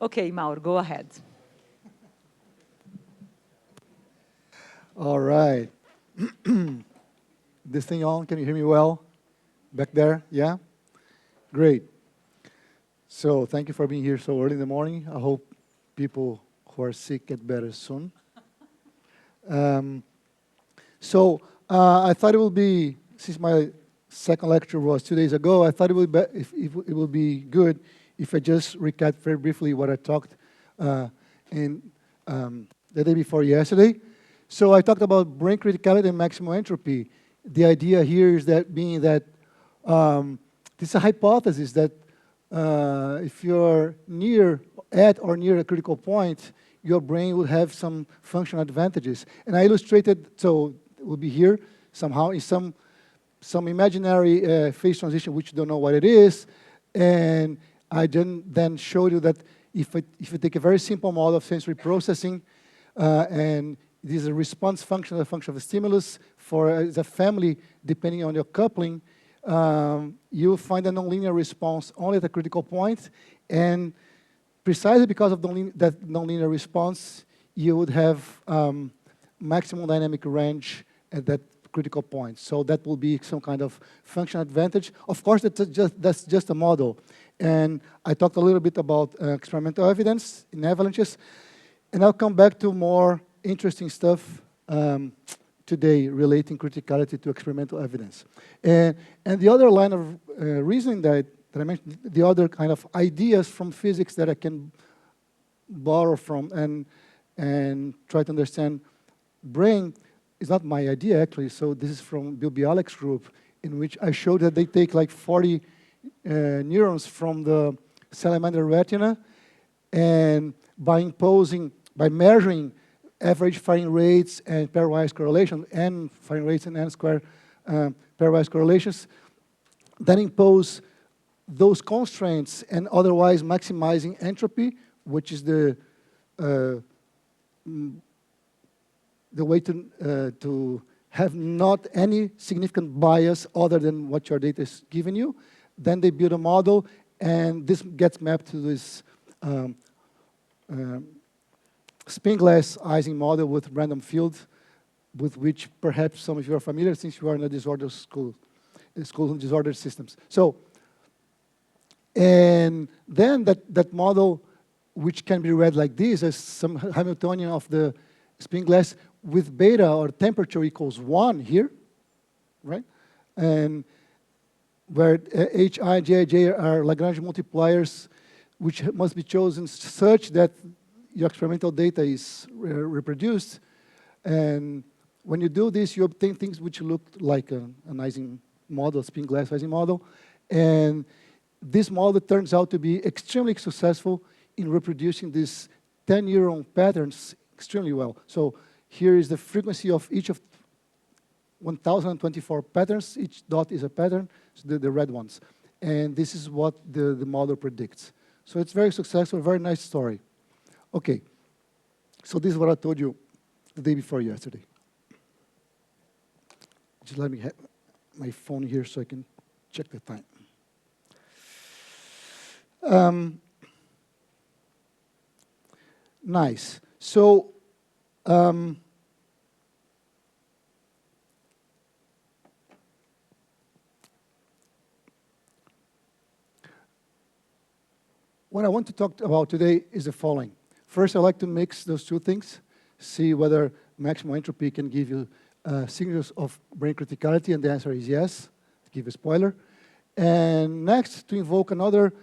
Okay, Mauro, go ahead. All right. This thing on, can you hear me well? Back there, yeah? Great. So thank you for being here so early in the morning. I hope people who are sick get better soon. I thought it would be, since my second lecture was 2 days ago, I thought it would be, it would be good if I just recap very briefly what I talked in the day before yesterday. So I talked about brain criticality and maximum entropy. The idea here is that being that this is a hypothesis that if you're at or near a critical point, your brain will have some functional advantages. And I illustrated, so it will be here somehow in some imaginary phase transition, which you don't know what it is. And I then showed you that if you take a very simple model of sensory processing, and it is a response function, a function of a stimulus for the family, depending on your coupling, you'll find a nonlinear response only at a critical point. And precisely because of that nonlinear response, you would have maximum dynamic range at that critical point. So that will be some kind of function advantage. Of course, that's just a model. And I talked a little bit about experimental evidence in avalanches. And I'll come back to more interesting stuff today relating criticality to experimental evidence. And the other line of reasoning that I mentioned, the other kind of ideas from physics that I can borrow from and try to understand brain is not my idea, actually. So this is from Bill Bialec's group, in which I showed that they take like 40 neurons from the salamander retina, and by measuring average firing rates and pairwise correlation, n firing rates and n square pairwise correlations, then impose those constraints and otherwise maximizing entropy, which is the way to have not any significant bias other than what your data is giving you. Then they build a model, and this gets mapped to this spin glass Ising model with random field, with which perhaps some of you are familiar since you are in a disordered school in disordered systems. So, and then that model, which can be read like this, as some Hamiltonian of the spin glass with beta or temperature equals 1 here, right? And where Hi, Ji, J are Lagrange multipliers, which must be chosen such that your experimental data is reproduced. And when you do this, you obtain things which look like an Ising model, spin glass Ising model. And this model turns out to be extremely successful in reproducing these 10 neuron patterns extremely well. So here is the frequency of each of 1,024 patterns. Each dot is a pattern, so the red ones. And this is what the model predicts. So it's very successful, very nice story. Okay, so this is what I told you the day before yesterday. Just let me have my phone here so I can check the time. Nice. So, what I want to talk about today is the following. First, I'd like to mix those two things, see whether maximum entropy can give you signals of brain criticality, and the answer is yes, to give a spoiler. And next, to invoke another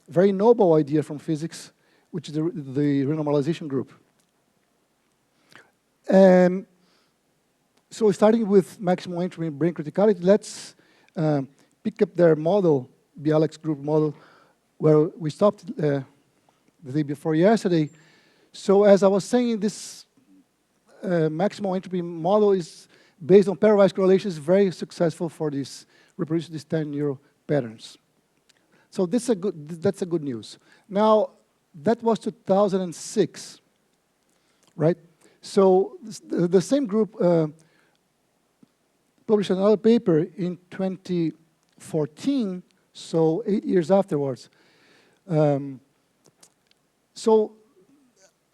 very noble idea from physics, which is the renormalization group. And so starting with maximum entropy and brain criticality, let's pick up their model, Bialec's group model, where we stopped the day before yesterday. So as I was saying, this maximum entropy model is based on pairwise correlations, very successful for this, reproduce these 10 neural patterns. So that's a good news. Now, that was 2006, right? So the same group published another paper in 2014, so 8 years afterwards, So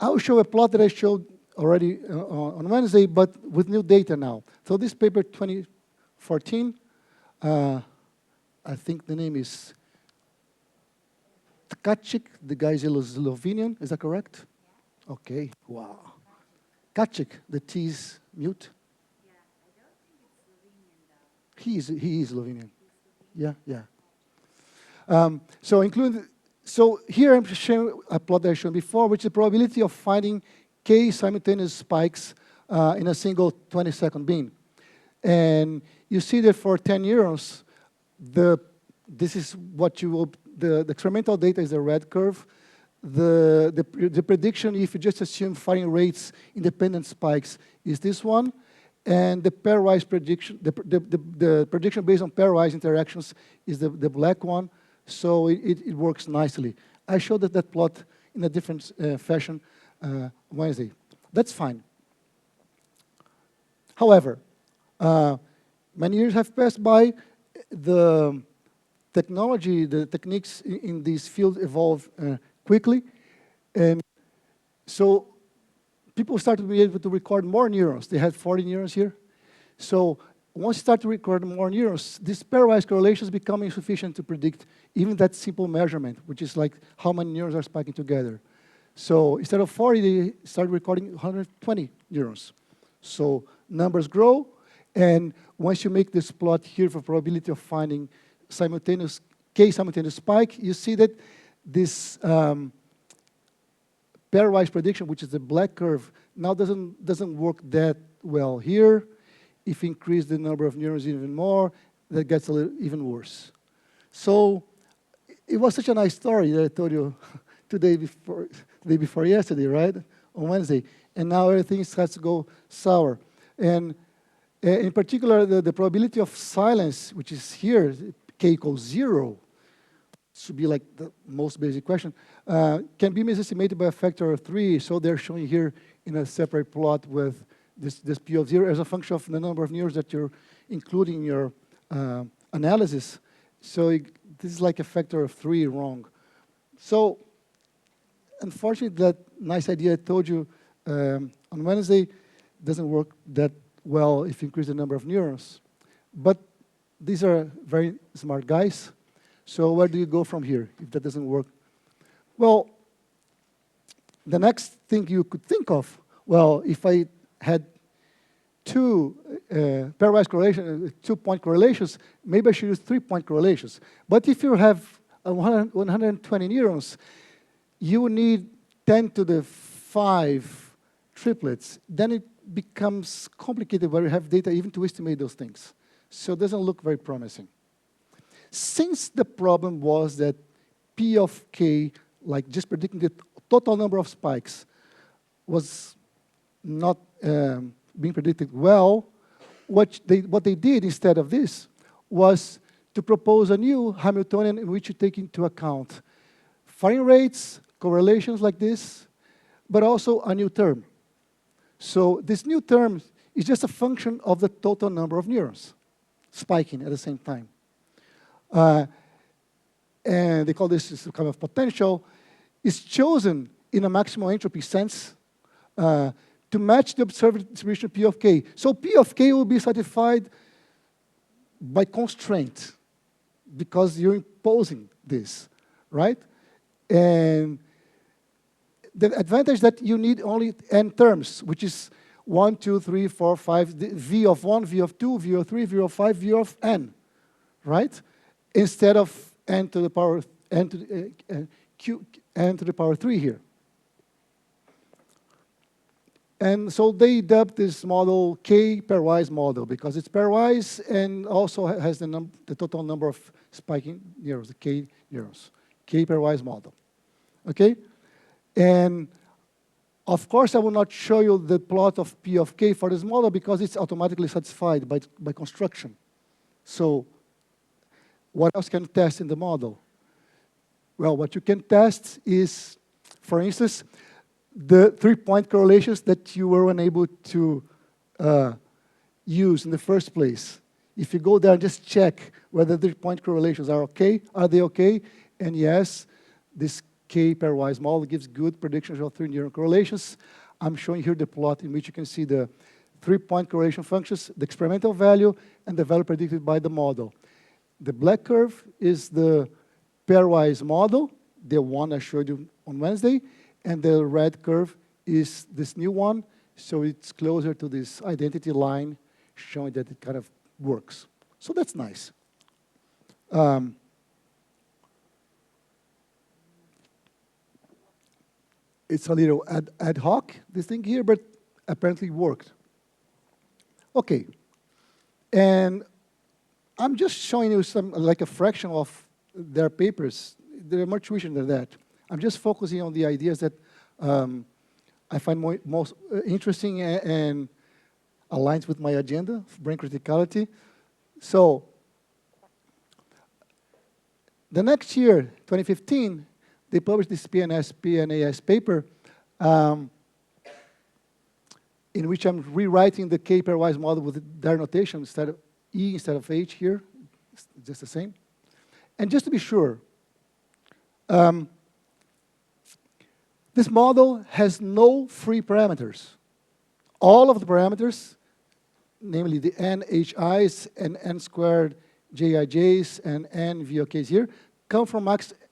I'll show a plot that I showed already on Wednesday, but with new data now. So this paper 2014, I think the name is Tkaczyk, the guy is Slovenian, is that correct? Yeah. Okay, wow. Tkaczyk, the T is mute. Yeah, I don't think it's Slovenian though. He is Slovenian. Yeah, yeah. So here I'm showing a plot that I showed before, which is the probability of finding k simultaneous spikes in a single 20-second beam. And you see that for 10 neurons, this is what you will, the experimental data is the red curve. The prediction, if you just assume firing rates independent spikes, is this one. And the pairwise prediction, the prediction based on pairwise interactions is the black one. So it works nicely. I showed that plot in a different fashion Wednesday. That's fine. However, many years have passed by. The technology, the techniques in these fields evolve quickly. And so people started to be able to record more neurons. They had 40 neurons here. So once you start to record more neurons, these pairwise correlations become insufficient to predict even that simple measurement, which is like how many neurons are spiking together. So instead of 40, they started recording 120 neurons. So numbers grow, and once you make this plot here for probability of finding simultaneous k simultaneous spike, you see that this pairwise prediction, which is the black curve, now doesn't work that well here. If you increase the number of neurons even more, that gets a little even worse. So it was such a nice story that I told you the day before yesterday, right? On Wednesday. And now everything starts to go sour. And in particular, the probability of silence, which is here, k equals 0, should be like the most basic question, can be misestimated by a factor of 3. So they're showing here in a separate plot with this P of 0 as a function of the number of neurons that you're including in your analysis. So this is like a factor of 3 wrong. So unfortunately, that nice idea I told you on Wednesday doesn't work that well if you increase the number of neurons. But these are very smart guys. So where do you go from here if that doesn't work? Well, the next thing you could think of, well, if I had two pairwise correlations, 2-point correlations, maybe I should use 3-point correlations. But if you have 120 neurons, you need 10 to the 5 triplets. Then it becomes complicated where you have data even to estimate those things. So it doesn't look very promising. Since the problem was that P of k, like just predicting the total number of spikes, was not being predicted well, what they did instead of this was to propose a new Hamiltonian in which you take into account firing rates, correlations like this, but also a new term. So this new term is just a function of the total number of neurons spiking at the same time. And they call this kind of potential. It's chosen in a maximal entropy sense to match the observed distribution P of k. So P of k will be satisfied by constraint because you're imposing this, right? And the advantage that you need only n terms, which is 1, 2, 3, 4, 5, v of 1, v of 2, v of 3, v of 5, v of n, right? Instead of n to the power n to the, n to the power 3 here. And so they dubbed this model K pairwise model because it's pairwise and also has the total number of spiking neurons, the K neurons. K pairwise model. Okay? And of course, I will not show you the plot of P of k for this model because it's automatically satisfied by construction. So what else can you test in the model? Well, what you can test is, for instance, the 3-point correlations that you were unable to use in the first place. If you go there and just check whether the 3-point correlations are okay, are they okay? And yes, this K pairwise model gives good predictions of 3 neuron correlations. I'm showing here the plot in which you can see the 3-point correlation functions, the experimental value, and the value predicted by the model. The black curve is the pairwise model, the one I showed you on Wednesday, and the red curve is this new one, so it's closer to this identity line, showing that it kind of works. So that's nice. It's a little ad hoc, this thing here, but apparently worked. Okay, and I'm just showing you some, like a fraction of their papers. They're much richer than that. I'm just focusing on the ideas that I find most interesting and aligns with my agenda, brain criticality. So, the next year, 2015, they published this PNAS paper in which I'm rewriting the K pairwise model with their notation instead of E instead of H here, it's just the same. And just to be sure, this model has no free parameters. All of the parameters, namely the NHIs and N-squared JIJs and NVOKs here, come from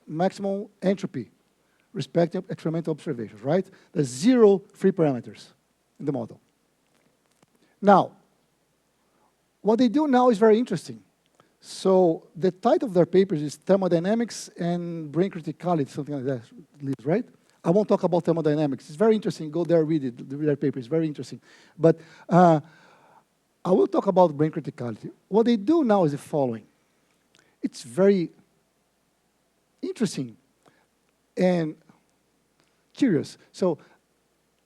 maximum entropy, respecting experimental observations, right? There's 0 free parameters in the model. Now, what they do now is very interesting. So the title of their papers is Thermodynamics and Brain Criticality, something like that, right? I won't talk about thermodynamics. It's very interesting. Go there, read it. Read their paper. It's very interesting. But I will talk about brain criticality. What they do now is the following. It's very interesting and curious. So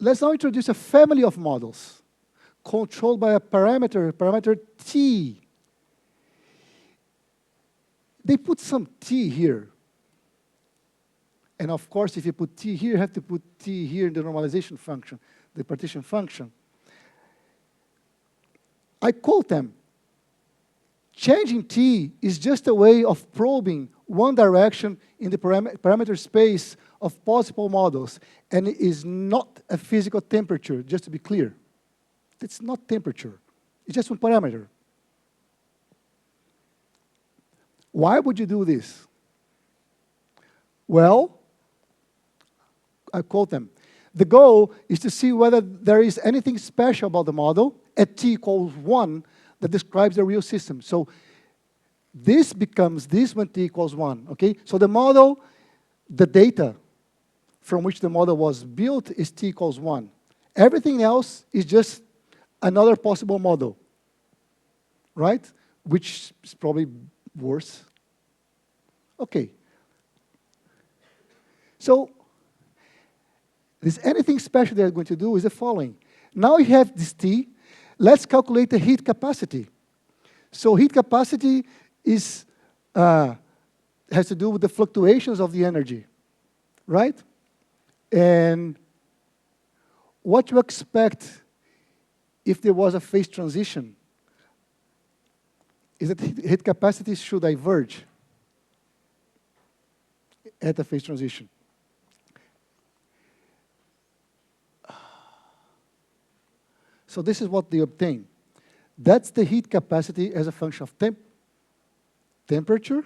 let's now introduce a family of models controlled by a parameter T. They put some T here. And of course, if you put T here, you have to put T here in the normalization function, the partition function. I quote them. Changing T is just a way of probing one direction in the parameter space of possible models, and it is not a physical temperature, just to be clear. It's not temperature. It's just one parameter. Why would you do this? Well, I quote them. The goal is to see whether there is anything special about the model at t equals 1 that describes the real system. So this becomes this when t equals 1, okay? So the model, the data from which the model was built is t equals 1. Everything else is just another possible model, right? Which is probably worse. Okay. So, there's anything special they're going to do is the following. Now you have this T. Let's calculate the heat capacity. So heat capacity is, has to do with the fluctuations of the energy, right? And what you expect if there was a phase transition is that heat capacity should diverge at the phase transition. So this is what they obtain. That's the heat capacity as a function of temperature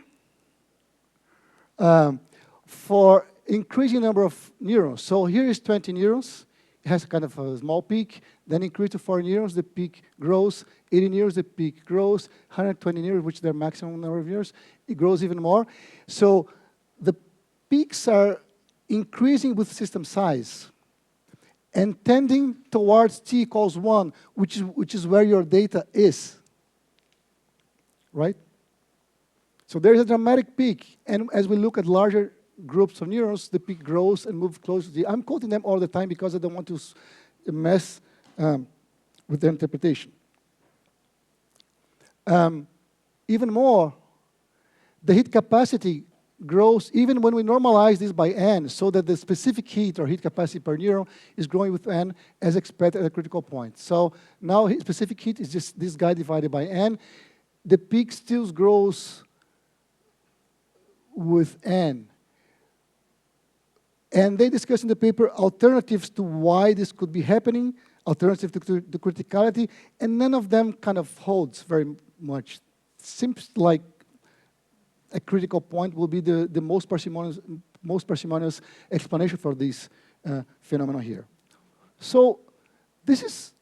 for increasing number of neurons. So here is 20 neurons. It has kind of a small peak. Then increase to 4 neurons, the peak grows. 80 neurons, the peak grows. 120 neurons, which is their maximum number of neurons, it grows even more. So the peaks are increasing with system size and tending towards t equals 1, which is where your data is, right? So there's a dramatic peak, and as we look at larger groups of neurons, the peak grows and moves closer to the... I'm quoting them all the time because I don't want to mess with their interpretation. Even more, the heat capacity grows even when we normalize this by n, so that the specific heat or heat capacity per neuron is growing with n as expected at a critical point. So now specific heat is just this guy divided by n. The peak still grows with n. And they discuss in the paper alternatives to why this could be happening, alternative to the criticality, and none of them kind of holds very much. Seems like a critical point will be the most parsimonious explanation for this phenomenon here. So this is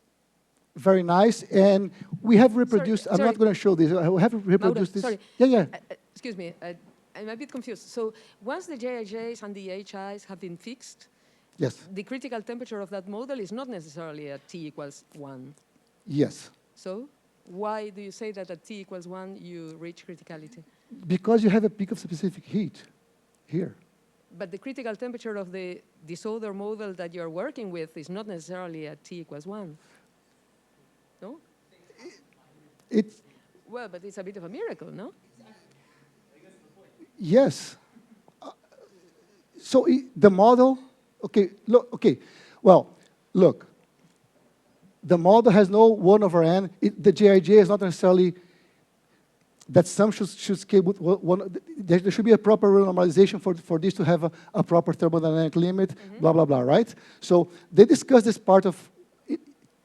very nice, and we have reproduced. Sorry. I'm not going to show this. I have reproduced Mauro, this. sorry. Yeah. Excuse me. I'm a bit confused. So once the JIJs and the HIs have been fixed, Yes. the critical temperature of that model is not necessarily at T equals 1. Yes. So why do you say that at T equals 1 you reach criticality? Because you have a peak of specific heat here. But the critical temperature of this other model that you're working with is not necessarily at T equals 1. No? It's Well, but it's a bit of a miracle, no? yes. So the model, okay, look, okay. Well, look. The model has no 1 over n. The JIJ is not necessarily that sum should scale with one. There should be a proper normalization for this to have a proper thermodynamic limit, blah, blah, blah, right? So they discuss this part of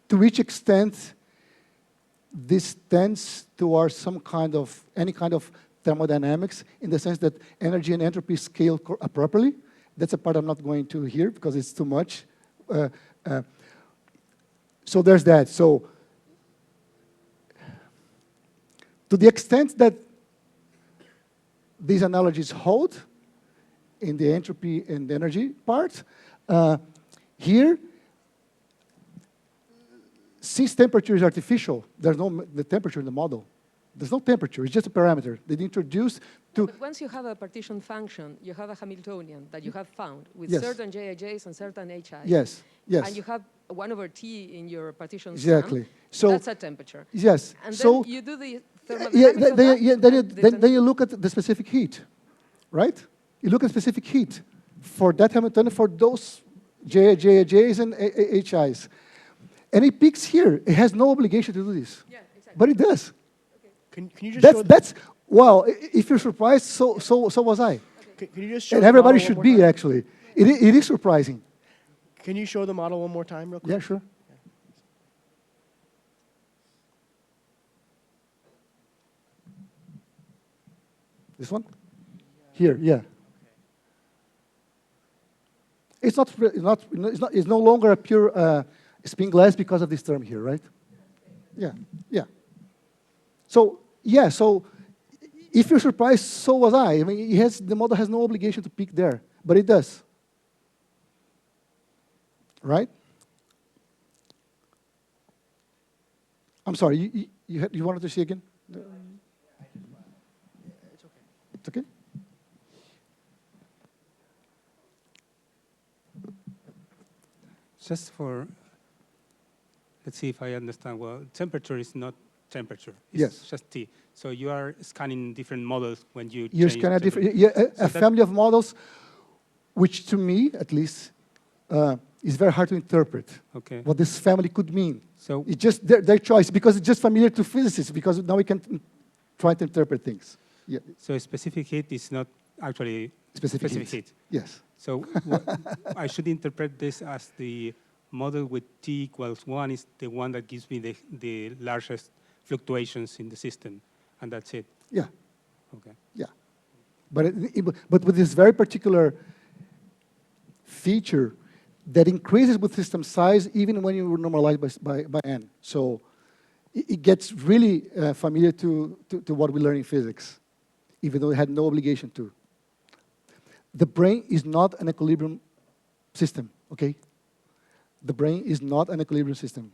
to which extent this tends towards any kind of thermodynamics in the sense that energy and entropy scale properly. That's a part I'm not going to here because it's too much. So there's that. So to the extent that these analogies hold in the entropy and the energy part, here, since temperature is artificial, there's no the temperature in the model. There's no temperature, it's just a parameter. They introduced to... But once you have a partition function, you have a Hamiltonian that you have found with Yes. certain JIJs and certain HIs. Yes, yes. And you have 1 over T in your partition Exactly. sum. So That's a temperature. yes. And So then you do the yeah, thermodynamics of that, then you look at the specific heat, right? You look at specific heat for that Hamiltonian for those JIJs and HIs. And it peaks here. It has no obligation to do this. Yeah, exactly. But it does. Can you just show That's wow, if you're surprised, so was I. Can you just show And the everybody model should one more be, time? actually. It is surprising. Can you show the model one more time real quick? Yeah, sure. This one? Here, yeah. It's it's no longer a pure spin glass because of this term here, right? Yeah. So, yeah, so if you're surprised, so was I. I mean, the model has no obligation to peak there, but it does. Right? I'm sorry, you wanted to see again? It's okay. It's okay? Just for, let's see if I understand well, temperature is not temperature. It's Yes. just T. So you are scanning different models when you You're change scanning temperature. a So family of models, which to me, at least, is very hard to interpret. Okay. What this family could mean. So It's just their choice, because it's just familiar to physicists, because now we can try to interpret things. Yeah, so specific heat is not actually specific specific heat. heat. Yes. So I should interpret this as the model with T equals 1 is the one that gives me the largest fluctuations in the system, and that's it. Yeah, Okay. yeah. But with this very particular feature that increases with system size even when you normalize by n. So it gets really familiar to what we learn in physics, even though it had no obligation to. The brain is not an equilibrium system, okay? The brain is not an equilibrium system.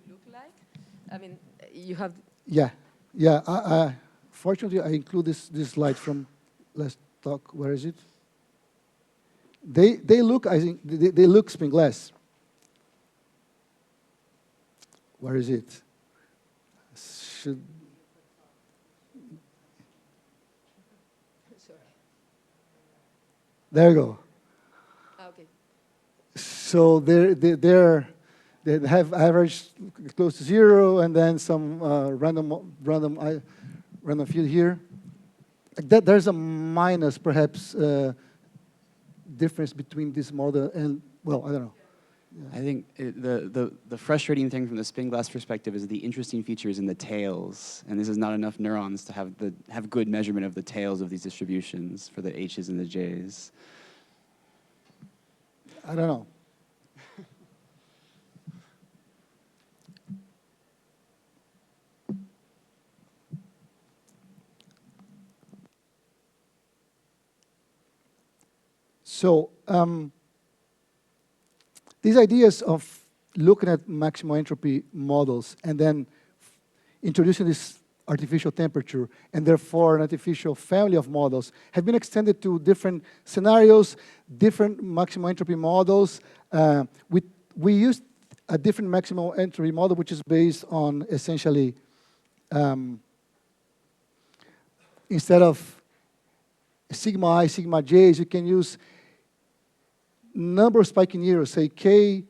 Look like? I mean, you have... Yeah. Fortunately, I include this slide from last talk. Where is it? They look, I think, they look spin glass. Where is it? Should... Sorry. There you go. Okay. So they have average close to 0, and then some random field here. there's a minus, perhaps, difference between this model and, well, I don't know. I think the frustrating thing from the spin glass perspective is the interesting features in the tails, and this is not enough neurons to have good measurement of the tails of these distributions for the H's and the J's. I don't know. So these ideas of looking at maximum entropy models and then introducing this artificial temperature and therefore an artificial family of models have been extended to different scenarios, different maximum entropy models. We used a different maximum entropy model which is based on essentially instead of sigma I, sigma j's, you can use number of spiking errors, say k,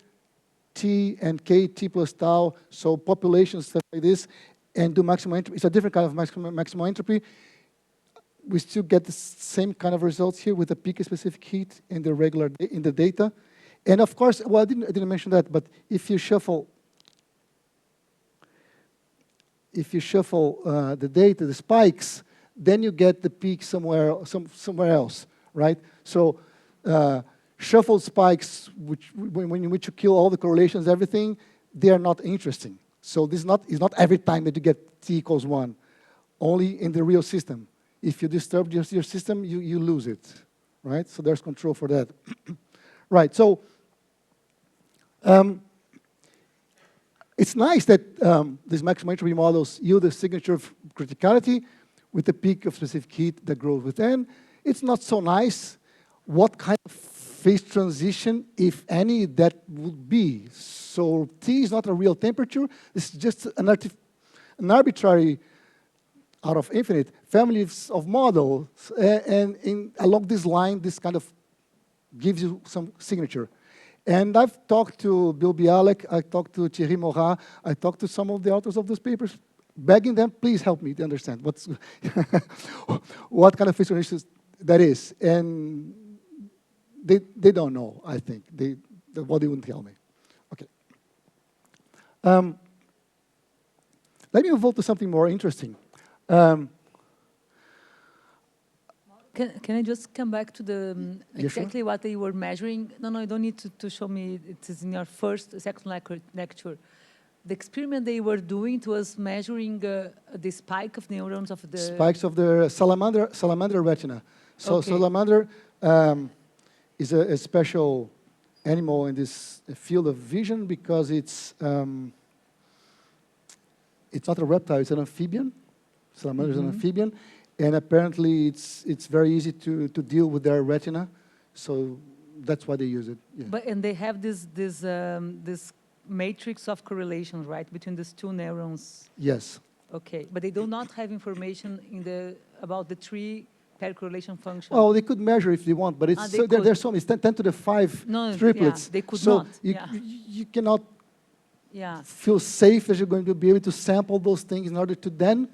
t, and k, t plus tau, so populations, stuff like this, and do maximum entropy. It's a different kind of maximum entropy. We still get the same kind of results here with the peak-specific heat in the regular in the data. And of course, well, I didn't mention that, but if you shuffle the data, the spikes, then you get the peak somewhere else, right? So shuffled spikes, when you kill all the correlations, everything, they are not interesting. So this is not every time that you get t equals 1, only in the real system. If you disturb your system, you lose it, right? So there's control for that. Right, so it's nice that these maximum entropy models yield a signature of criticality with the peak of specific heat that grows within. It's not so nice. What kind of phase transition, if any, that would be? So T is not a real temperature. It's just an arbitrary, out of infinite, families of models. And along this line, this kind of gives you some signature. And I've talked to Bill Bialek, I talked to Thierry Morat, I talked to some of the authors of those papers, begging them, please help me to understand what's what kind of phase transition that is. And they don't know, I think. What they wouldn't tell me. Okay. Let me move on to something more interesting. Can I just come back to the Yeah, exactly what they were measuring? No, you don't need to show me. It is in your second lecture. The experiment they were doing was measuring the spike of neurons of the... Spikes of the salamander retina. So Okay. salamander is a special animal in this field of vision because it's not a reptile, it's an amphibian. Salamander is an amphibian. And apparently, it's very easy to deal with their retina, so that's why they use it. Yeah. And they have this matrix of correlation, right, between these two neurons. Yes. Okay, but they do not have information about the tree pair correlation function. Well, they could measure if they want, but it's there's so many. It's 10 to the 5 triplets. Yeah, they could so not. You cannot feel safe that you're going to be able to sample those things in order to then,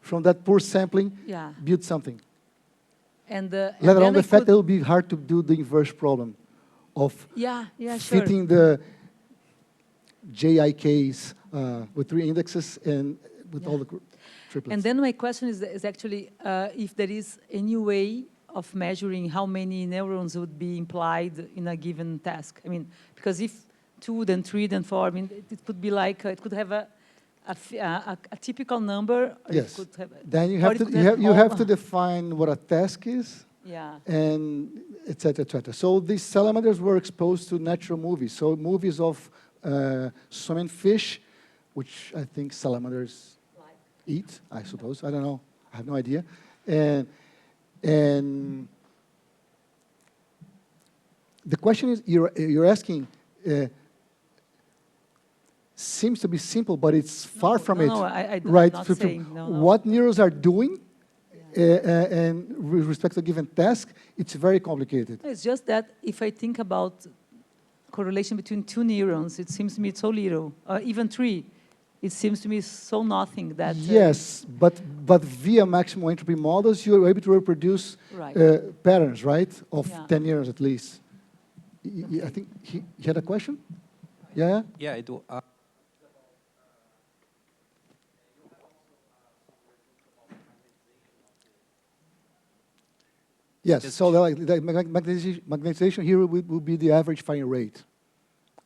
from that poor sampling, build something. And let alone the fact that it will be hard to do the inverse problem of fitting the JIKs with 3 indexes and with all the triplets. And then my question is actually if there is any way of measuring how many neurons would be implied in a given task. I mean, because if 2, then 3, then 4, I mean, it could be like, it could have a typical number. Yes. Could have, then you have to define what a task is. Yeah. And et cetera, et cetera. So these salamanders were exposed to natural movies. So movies of swimming fish, which I think salamanders eat, I suppose. I don't know. I have no idea. And the question is, you're asking, seems to be simple, but it's far from it. No, I'm right? not saying. No. What neurons are doing and with respect to a given task, it's very complicated. It's just that if I think about correlation between 2 neurons, it seems to me it's so little, even 3. it seems to me so nothing that... Yes, but via maximum entropy models, you're able to reproduce Right. patterns, right, of Yeah. 10 years at least. I think he had a question? Yeah? Yeah, I do. Yes, Yes. so the magnetization here will be the average firing rate,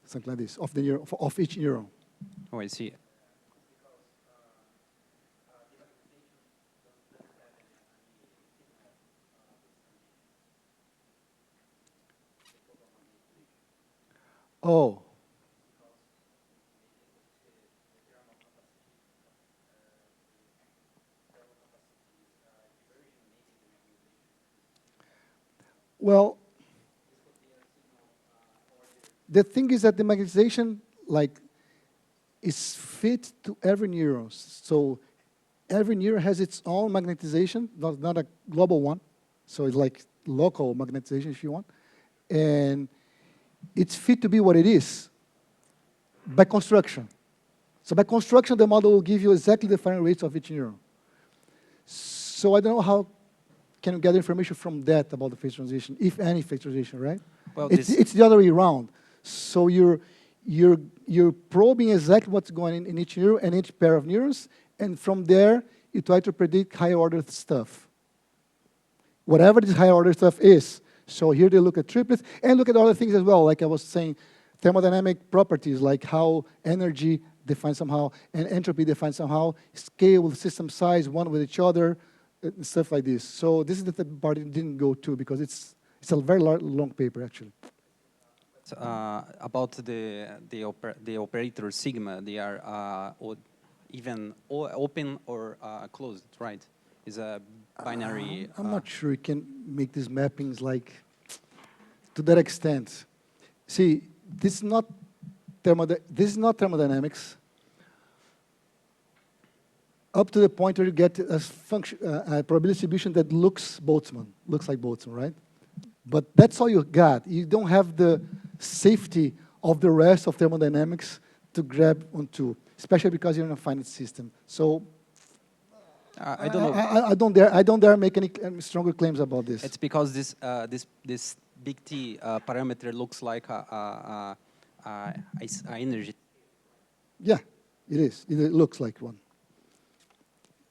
something like this, of, of each neuron. Oh, I see. Oh. Well, the thing is that the magnetization, like, is fit to every neuron. So every neuron has its own magnetization, not a global one. So it's like local magnetization, if you want. And it's fit to be what it is by construction. So by construction, the model will give you exactly the firing rates of each neuron. So I don't know how can you gather information from that about the phase transition, if any phase transition, right? Well, It's the other way around. So you're probing exactly what's going on in each neuron and each pair of neurons, and from there, you try to predict higher order stuff. Whatever this higher order stuff is. So here they look at triplets, and look at other things as well, like I was saying, thermodynamic properties, like how energy defined somehow, and entropy defined somehow, scale with system size, one with each other, and stuff like this. So this is the part it didn't go to, because it's a very long paper, actually. About the operator sigma, they are even open or closed, right? Is a binary. I'm not sure you can make these mappings like to that extent. See, this is not thermodynamics. Up to the point where you get a function, a probability distribution that looks like Boltzmann, right? But that's all you got. You don't have the safety of the rest of thermodynamics to grab onto, especially because you're in a finite system. So I don't know. I don't dare make any stronger claims about this. It's because this big T parameter looks like a energy. Yeah, it is. It looks like one.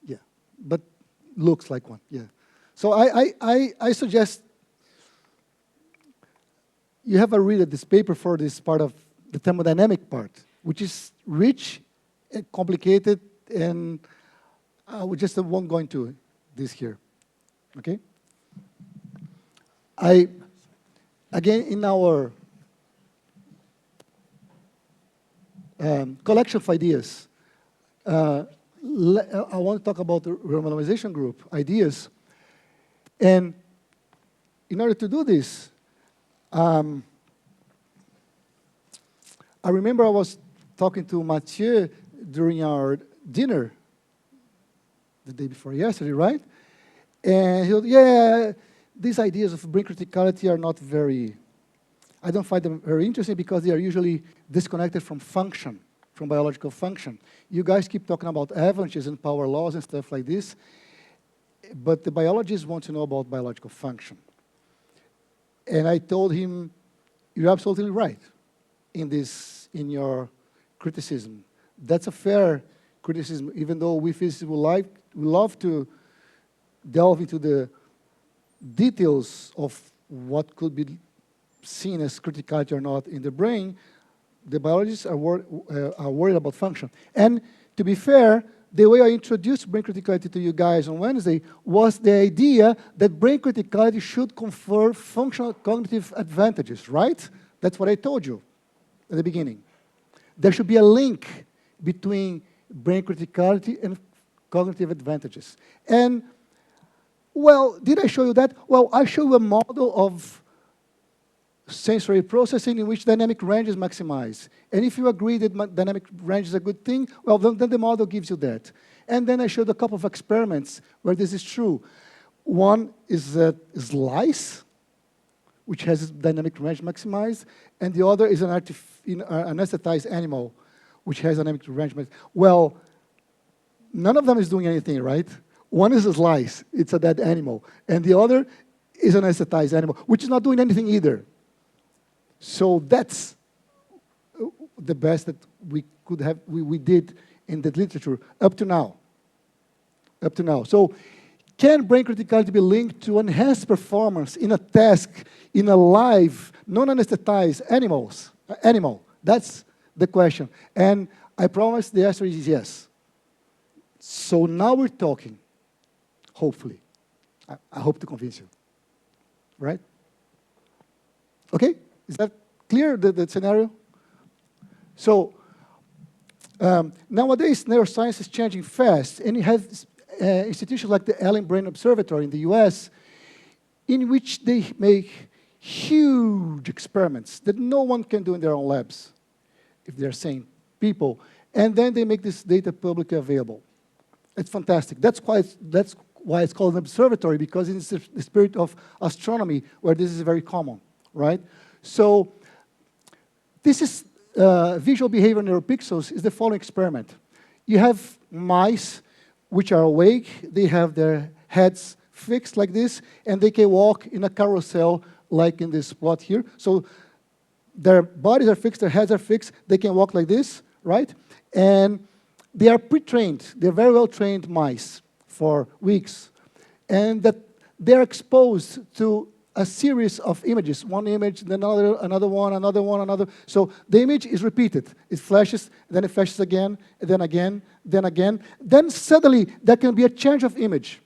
Yeah, but looks like one. Yeah. So I suggest you have a read at this paper for this part of the thermodynamic part, which is rich and complicated, and we just won't go into this here. Okay? Again, in our collection of ideas, I want to talk about the renormalization group ideas. And in order to do this, I remember I was talking to Mathieu during our dinner the day before yesterday, right? And he said, yeah, these ideas of brain criticality are not very, I don't find them very interesting because they are usually disconnected from function, from biological function. You guys keep talking about avalanches and power laws and stuff like this, but the biologists want to know about biological function. And I told him, you're absolutely right in your criticism. That's a fair criticism, even though we physicists would love to delve into the details of what could be seen as criticality or not in the brain. The biologists are worried about function. And to be fair, the way I introduced brain criticality to you guys on Wednesday was the idea that brain criticality should confer functional cognitive advantages, right? That's what I told you at the beginning. There should be a link between brain criticality and cognitive advantages. And, well, did I show you that? Well, I show you a model of sensory processing in which dynamic range is maximized. And if you agree that dynamic range is a good thing, well, then the model gives you that. And then I showed a couple of experiments where this is true. One is a slice, which has its dynamic range maximized, and the other is an anesthetized animal, which has dynamic arrangement. Well, none of them is doing anything, right? One is a slice, it's a dead animal, and the other is an anesthetized animal, which is not doing anything either. So that's the best that we could have, we did in the literature up to now. Up to now. So can brain criticality be linked to enhanced performance in a task in a live, non-anesthetized animal? That's the question. And I promise the answer is yes. So now we're talking, hopefully. I hope to convince you. Right? Okay? Is that clear, the scenario? So nowadays, neuroscience is changing fast, and you have institutions like the Allen Brain Observatory in the US, in which they make huge experiments that no one can do in their own labs, if they're sane people, and then they make this data publicly available. It's fantastic. That's why it's called an observatory, because it's the spirit of astronomy, where this is very common, right? So this is visual behavior neuropixels is the following experiment. You have mice which are awake, they have their heads fixed like this, and they can walk in a carousel like in this plot here. So their bodies are fixed, their heads are fixed, they can walk like this, right? And they are pre-trained, they're very well-trained mice for weeks, and that they're exposed to a series of images, one image, then another one, another. So the image is repeated. It flashes, then it flashes again, and then again, then again. Then suddenly, there can be a change of image.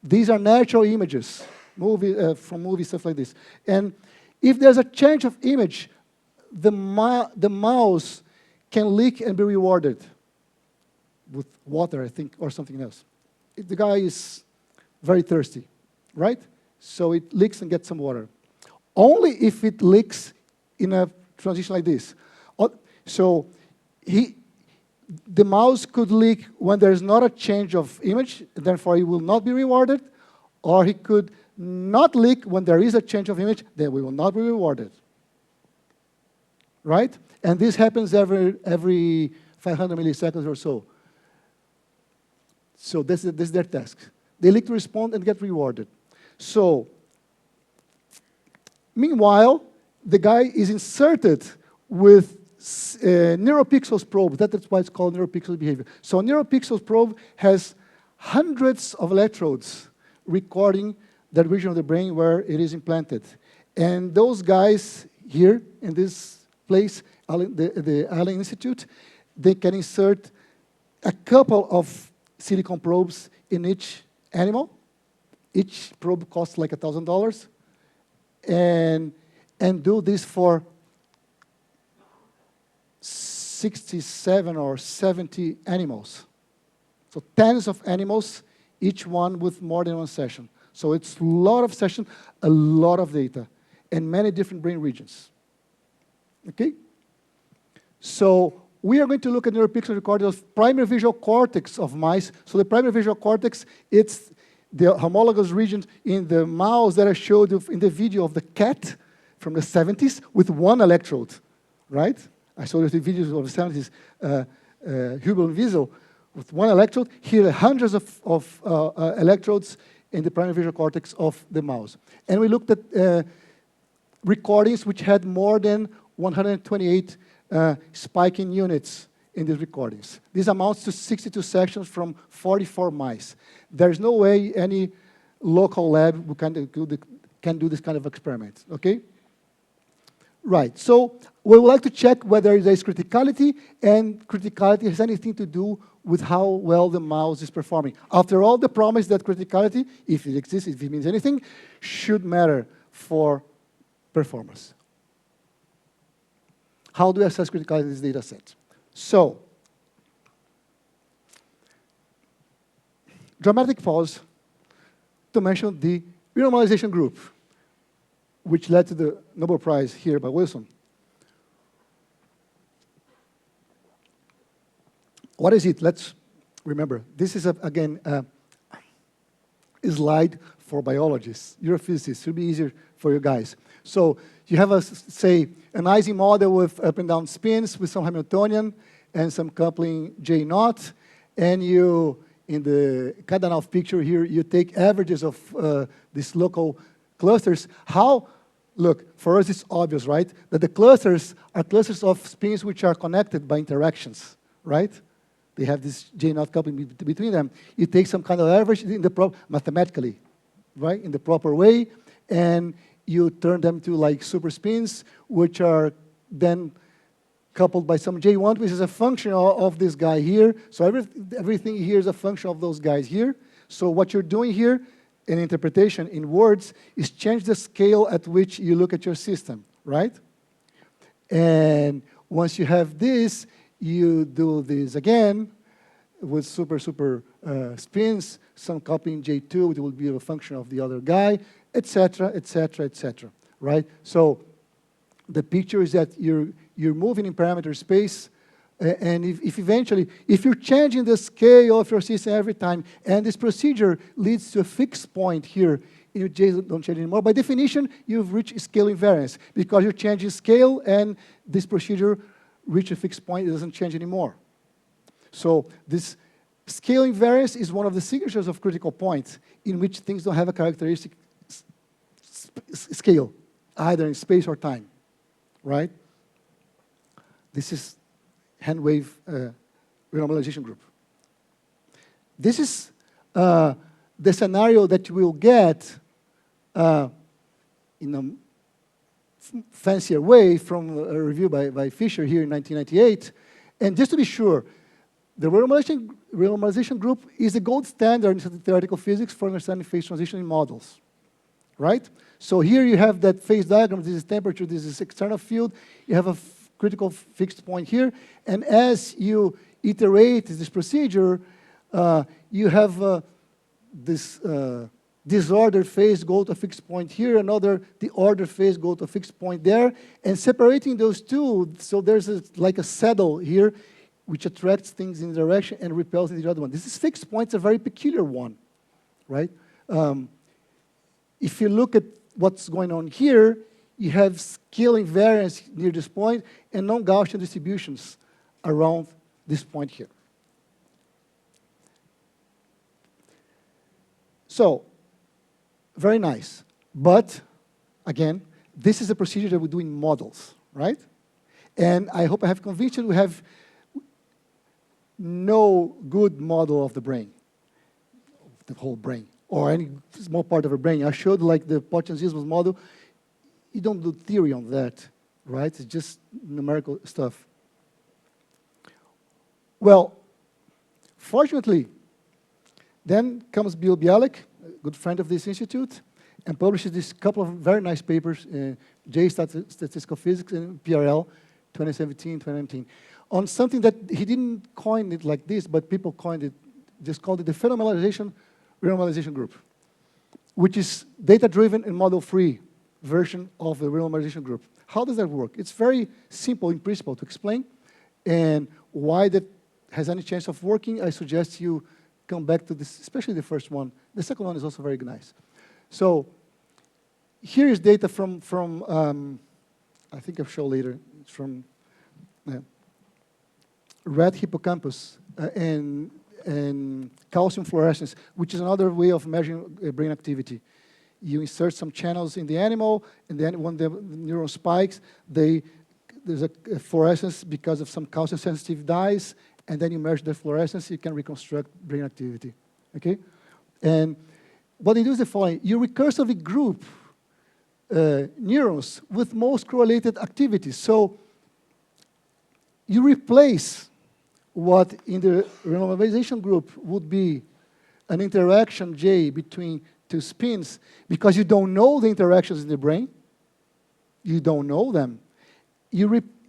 These are natural images, from movies, stuff like this. And if there's a change of image, the mouse can lick and be rewarded with water, I think, or something else. If the guy is very thirsty, right? So it licks and gets some water. Only if it licks in a transition like this. So the mouse could lick when there's not a change of image, therefore he will not be rewarded, or he could not lick when there is a change of image, then we will not be rewarded. Right? And this happens every 500 milliseconds or so. So this is their task. They lick to respond and get rewarded. So, meanwhile, the guy is inserted with NeuroPixels probe. That's why it's called NeuroPixels behavior. So NeuroPixels probe has hundreds of electrodes recording that region of the brain where it is implanted. And those guys here in this place, the Allen Institute, they can insert a couple of silicon probes in each animal. Each probe costs like $1,000, and do this for 67 or 70 animals. So tens of animals, each one with more than one session. So it's a lot of sessions, a lot of data, and many different brain regions. Okay? So we are going to look at neuropixel recording of primary visual cortex of mice. So the primary visual cortex, it's the homologous region in the mouse that I showed you in the video of the cat from the 70s with one electrode, right? I showed you the videos of the 70s, Hubel and Wiesel, with one electrode. Here are hundreds of electrodes in the primary visual cortex of the mouse. And we looked at recordings which had more than 128 spiking units in these recordings. This amounts to 62 sections from 44 mice. There's no way any local lab can do this kind of experiment, okay? Right, so we would like to check whether there is criticality, and criticality has anything to do with how well the mouse is performing. After all, the promise that criticality, if it exists, if it means anything, should matter for performance. How do we assess criticality in this data set? So, dramatic pause to mention the renormalization group, which led to the Nobel Prize here by Wilson. What is it? Let's remember. This is, again, a slide for biologists, neurophysicists. It will be easier for you guys. So you have, say, an Ising model with up and down spins with some Hamiltonian and some coupling J naught, and you, in the Kadanoff picture here, you take averages of these local clusters. How? Look, for us it's obvious, right? That the clusters are clusters of spins which are connected by interactions, right? They have this J-naught coupling between them. You take some kind of average in the mathematically, right? In the proper way, and you turn them to like super spins, which are then coupled by some J1, which is a function of this guy here. So everything here is a function of those guys here. So what you're doing here in interpretation in words is change the scale at which you look at your system, right? And once you have this, you do this again with super spins, some coupling J2, it will be a function of the other guy, etc., etc., etc., right? So the picture is that you're moving in parameter space, and if eventually, if you're changing the scale of your system every time, and this procedure leads to a fixed point here, and you just don't change anymore, by definition, you've reached scale invariance, because you're changing scale, and this procedure reaches a fixed point, it doesn't change anymore. So this scale invariance is one of the signatures of critical points in which things don't have a characteristic scale, either in space or time, right? This is hand wave renormalization group. This is the scenario that you will get in a fancier way from a review by Fisher here in 1998. And just to be sure, the renormalization group is the gold standard in theoretical physics for understanding phase transition in models, right? So here you have that phase diagram. This is temperature, this is external field. You have a critical fixed point here. And as you iterate this procedure, you have this disordered phase go to a fixed point here, another the ordered phase go to a fixed point there, and separating those two, so there's like a saddle here, which attracts things in the direction and repels in the other one. This is fixed point's a very peculiar one, right? If you look at what's going on here, you have scale invariance near this point and non-Gaussian distributions around this point here. So, very nice. But, again, this is a procedure that we do in models, right? And I hope I have convinced you we have no good model of the brain, the whole brain, or any small part of a brain. I showed like the Potentialismus model. You don't do theory on that, right? It's just numerical stuff. Well, fortunately, then comes Bill Bialek, a good friend of this institute, and publishes this couple of very nice papers, J Statistical Physics and PRL, 2017, 2019, on something that he didn't coin it like this, but people coined it, just called it the phenomenalization renormalization group, which is data-driven and model-free version of the renormalization group. How does that work? It's very simple in principle to explain, and why that has any chance of working, I suggest you come back to this, especially the first one. The second one is also very nice. So here is data from I think I'll show later, it's from rat hippocampus and calcium fluorescence, which is another way of measuring brain activity. You insert some channels in the animal, and then when the neuron spikes, there's a fluorescence because of some calcium-sensitive dyes, and then you measure the fluorescence, you can reconstruct brain activity, okay? And what they do is the following. You recursively group neurons with most correlated activities. So you replace what in the renormalization group would be an interaction J between two spins, because you don't know the interactions in the brain. You don't know them.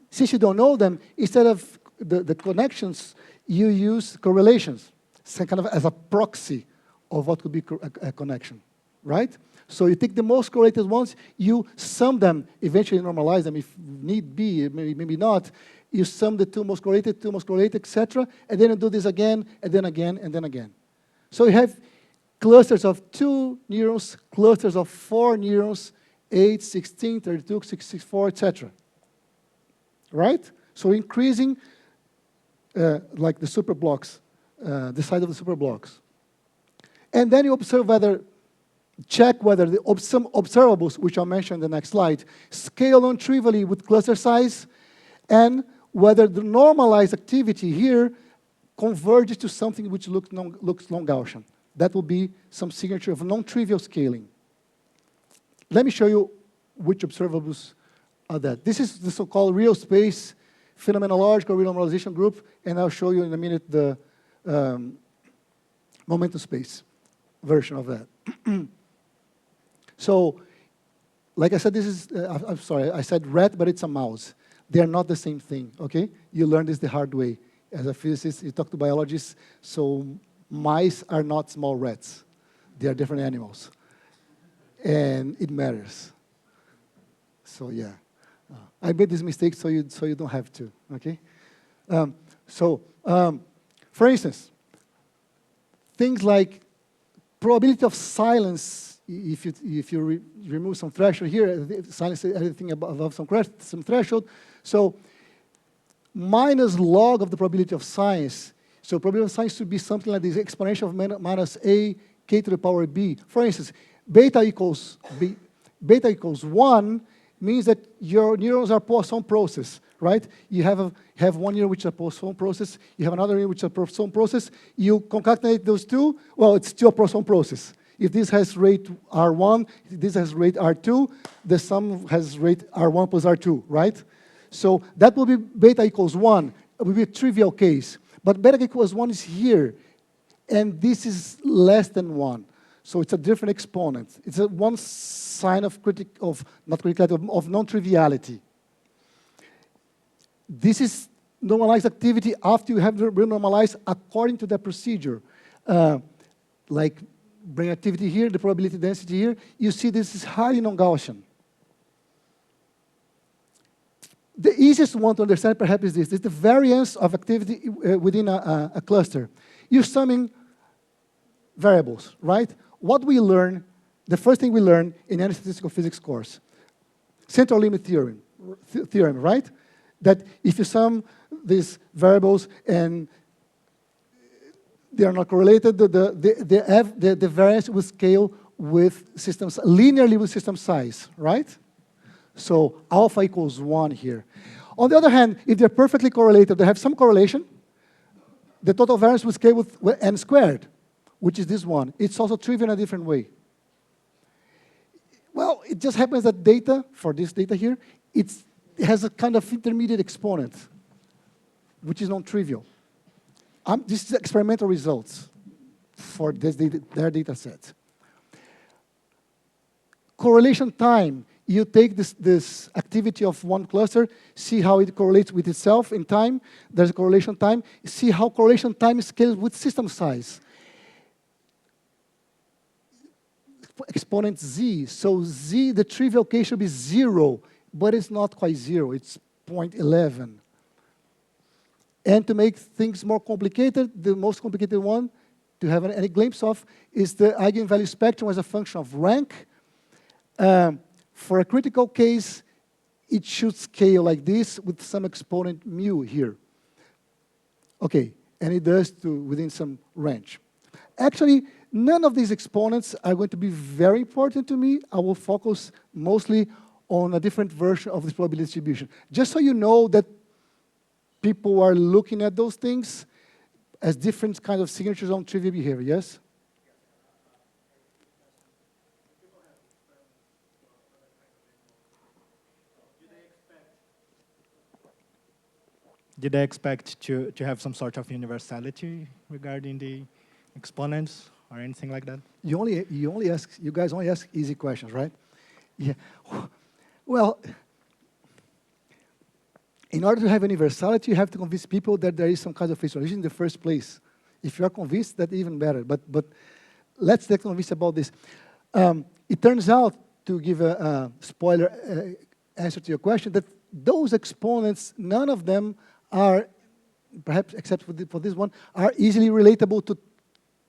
Since you don't know them, instead of the connections, you use correlations, so kind of as a proxy of what could be a connection, right? So you take the most correlated ones, you sum them, eventually normalize them if need be, maybe not. You sum the two most correlated, etc., and then you do this again, and then again, and then again. So you have clusters of 2 neurons, clusters of 4 neurons, 8, 16, 32, 64, etc. Right? So increasing like the superblocks, the size of the superblocks. And then you observe whether, check whether the some observables, which I'll mention in the next slide, scale non-trivially with cluster size, and whether the normalized activity here converges to something which looks non-Gaussian. That will be some signature of non-trivial scaling. Let me show you which observables are that. This is the so-called real space phenomenological renormalization group, and I'll show you in a minute the momentum space version of that. So, like I said, this is, I'm sorry, I said rat, but it's a mouse. They are not the same thing, okay? You learn this the hard way. As a physicist, you talk to biologists, so mice are not small rats. They are different animals. And it matters. So, yeah. I made this mistake so you don't have to, okay? For instance, things like probability of silence, if you remove some threshold here, silence everything above some threshold. So minus log of the probability of science. So probability of science should be something like this exponential of minus a k to the power b. For instance, beta equals 1 means that your neurons are Poisson process, right? You have one neuron which is a Poisson process, you have another neuron which is a Poisson process, you concatenate those two, well, it's still a Poisson process. If this has rate R1, this has rate R2, the sum has rate R1 plus R2, right? So that will be beta equals 1. It will be a trivial case. But beta equals 1 is here, and this is less than 1. So it's a different exponent. It's one sign of non-triviality. This is normalized activity after you have renormalized according to the procedure. Like brain activity here, the probability density here, you see this is highly non-Gaussian. The easiest one to understand perhaps is this. This is the variance of activity within a cluster. You're summing variables, right? What we learn, the first thing we learn in any statistical physics course, central limit theorem, right? That if you sum these variables and they are not correlated, the variance will scale with systems, linearly with system size, right? So alpha equals 1 here. On the other hand, if they're perfectly correlated, they have some correlation, the total variance will scale with n squared, which is this one. It's also trivial in a different way. Well, it just happens that data, for this data here, it has a kind of intermediate exponent, which is non-trivial. This is experimental results for their data set. Correlation time. You take this activity of one cluster, see how it correlates with itself in time. There's a correlation time. See how correlation time scales with system size. Exponent z. So z, the trivial case should be 0, but it's not quite 0. It's 0.11. And to make things more complicated, the most complicated one to have any glimpse of is the eigenvalue spectrum as a function of rank. For a critical case, it should scale like this with some exponent mu here. Okay, and it does within some range. Actually, none of these exponents are going to be very important to me. I will focus mostly on a different version of this probability distribution. Just so you know that people are looking at those things as different kinds of signatures on trivial behavior, yes? Did they expect to have some sort of universality regarding the exponents or anything like that? You guys only ask easy questions, right? Yeah. Well, in order to have universality, you have to convince people that there is some kind of physicality in the first place. If you are convinced, that's even better. But let's get convinced about this. It turns out, to give a spoiler answer to your question, that those exponents, none of them are, perhaps except for this one, are easily relatable to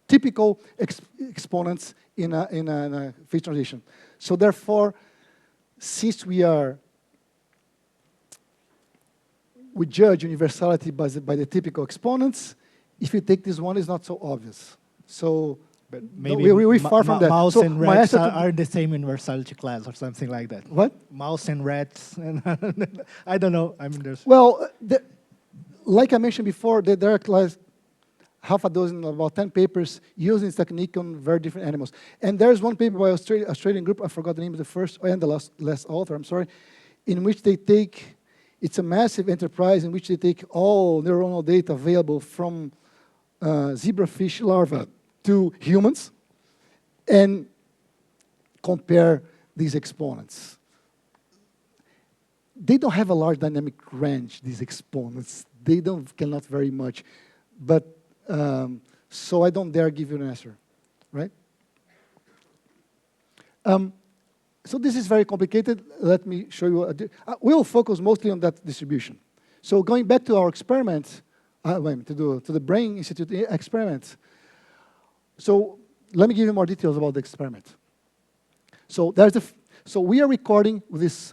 typical exponents in a phase transition. So therefore, since we judge universality by the typical exponents, if you take this one, it's not so obvious. So But no, maybe we're far from that. mouse So and my rats answer to are the same universality class or something like that. what? Mouse and rats, and I don't know. I mean, there's Well, like I mentioned before, there are half a dozen, about 10 papers using this technique on very different animals. And there's one paper by Australian group, I forgot the name of the first and the last author, I'm sorry, in which they take, it's a massive enterprise in which they take all neuronal data available from zebrafish larvae to humans and compare these exponents. They don't have a large dynamic range, these exponents. They cannot vary much. But, so I don't dare give you an answer, right? So this is very complicated. Let me show you. We'll focus mostly on that distribution. So going back to our experiment, to the Brain Institute experiment. So let me give you more details about the experiment. So so we are recording with this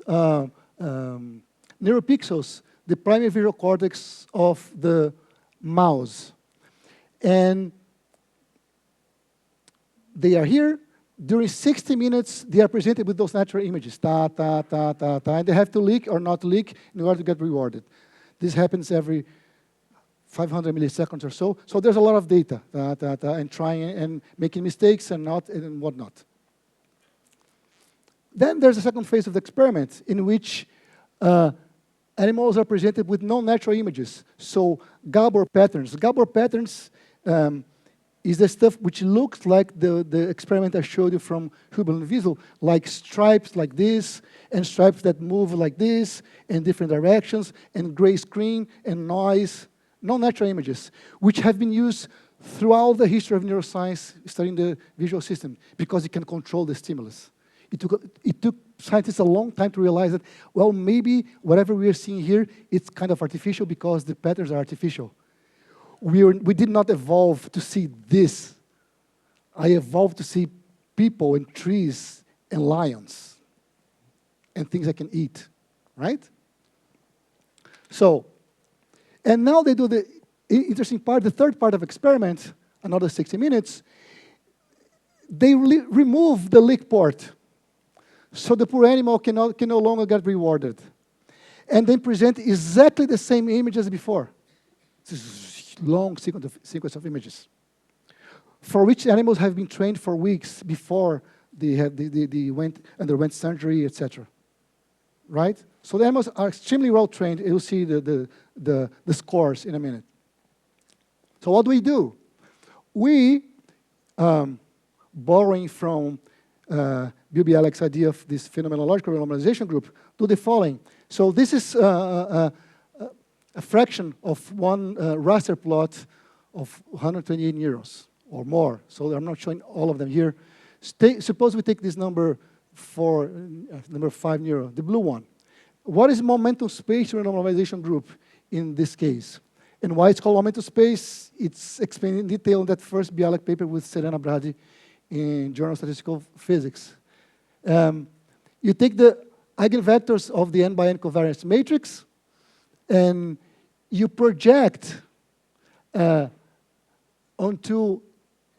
neuropixels, the primary visual cortex of the mouse. And they are here. During 60 minutes, they are presented with those natural images, ta, ta, ta, ta, ta, and they have to leak or not leak in order to get rewarded. This happens every 500 milliseconds or so. So there's a lot of data, ta, ta, ta, and trying and making mistakes and whatnot. Then there's a second phase of the experiment in which animals are presented with no natural images. So Gabor patterns. Gabor patterns is the stuff which looks like the experiment I showed you from Hubel and Wiesel, like stripes like this, and stripes that move like this, in different directions, and gray screen, and noise, no natural images, which have been used throughout the history of neuroscience studying the visual system, because it can control the stimulus. It took scientists a long time to realize that, well, maybe whatever we are seeing here, it's kind of artificial because the patterns are artificial. We did not evolve to see this. I evolved to see people and trees and lions and things I can eat, right? So, and now they do the interesting part, the third part of experiment, another 60 minutes. They remove the leak port. So the poor animal can no longer get rewarded. And then present exactly the same image as before. This is long sequence of images, for which animals have been trained for weeks before they underwent surgery, etc. Right? So the animals are extremely well trained. You'll see the scores in a minute. So what do? We, borrowing from Bill Bialec's idea of this phenomenological renormalization group, do the following. So this is a fraction of one raster plot of 128 neurons or more. So I'm not showing all of them here. Suppose we take this number for number 5 neuron, the blue one. What is momentum space renormalization group in this case? And why it's called momentum space? It's explained in detail in that first Bialek paper with Serena Brady in Journal of Statistical Physics. You take the eigenvectors of the n-by-n covariance matrix, and you project onto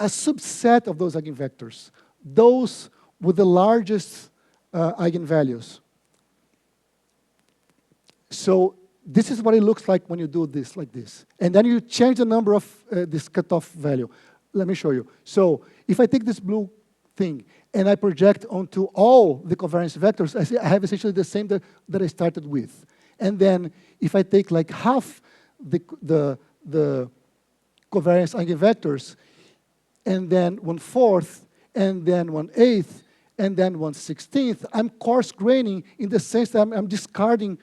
a subset of those eigenvectors, those with the largest eigenvalues. So this is what it looks like when you do this like this. And then you change the number of this cutoff value. Let me show you. So if I take this blue thing and I project onto all the covariance vectors, I have essentially the same that I started with. And then if I take like half the covariance eigenvectors, and then 1/4, and then 1/8, and then 1/16, I'm coarse graining in the sense that I'm discarding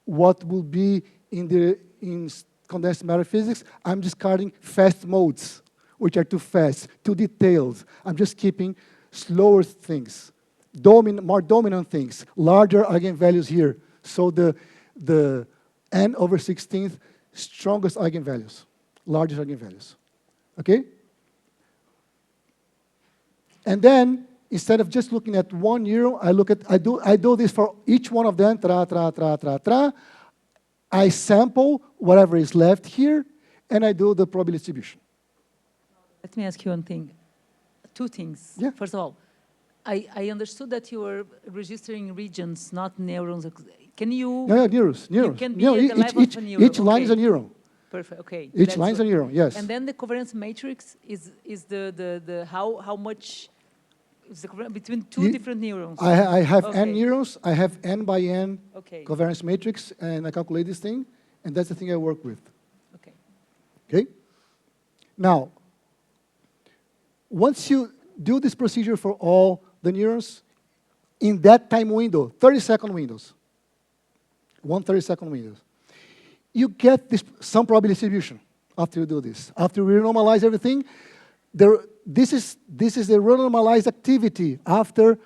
what will be in condensed matter physics. I'm discarding fast modes, which are too fast, too detailed. I'm just keeping slower things, more dominant things, larger eigenvalues here. So the n/16th strongest eigenvalues, largest eigenvalues, okay? And then instead of just looking at one neuron, I do this for each one of them, I sample whatever is left here, and I do the probability distribution. Let me ask you one thing. Two things. Yeah. First of all, I understood that you were registering regions, not neurons. Can you? No, neurons. You can be at the level of a neuron. Each line is a neuron. Perfect. Okay. Each That's line is a what- neuron. Yes. And then the covariance matrix is the how much is the covariance between two You- different neurons. I have n Okay. neurons. I have n by n Okay. covariance matrix, and I calculate this thing, and that's the thing I work with. Okay. Okay? Now, once you do this procedure for all the neurons, in that time window, 30-second windows, 1 30-second windows, you get some probability distribution after you do this. After we normalize everything, this is the renormalized activity after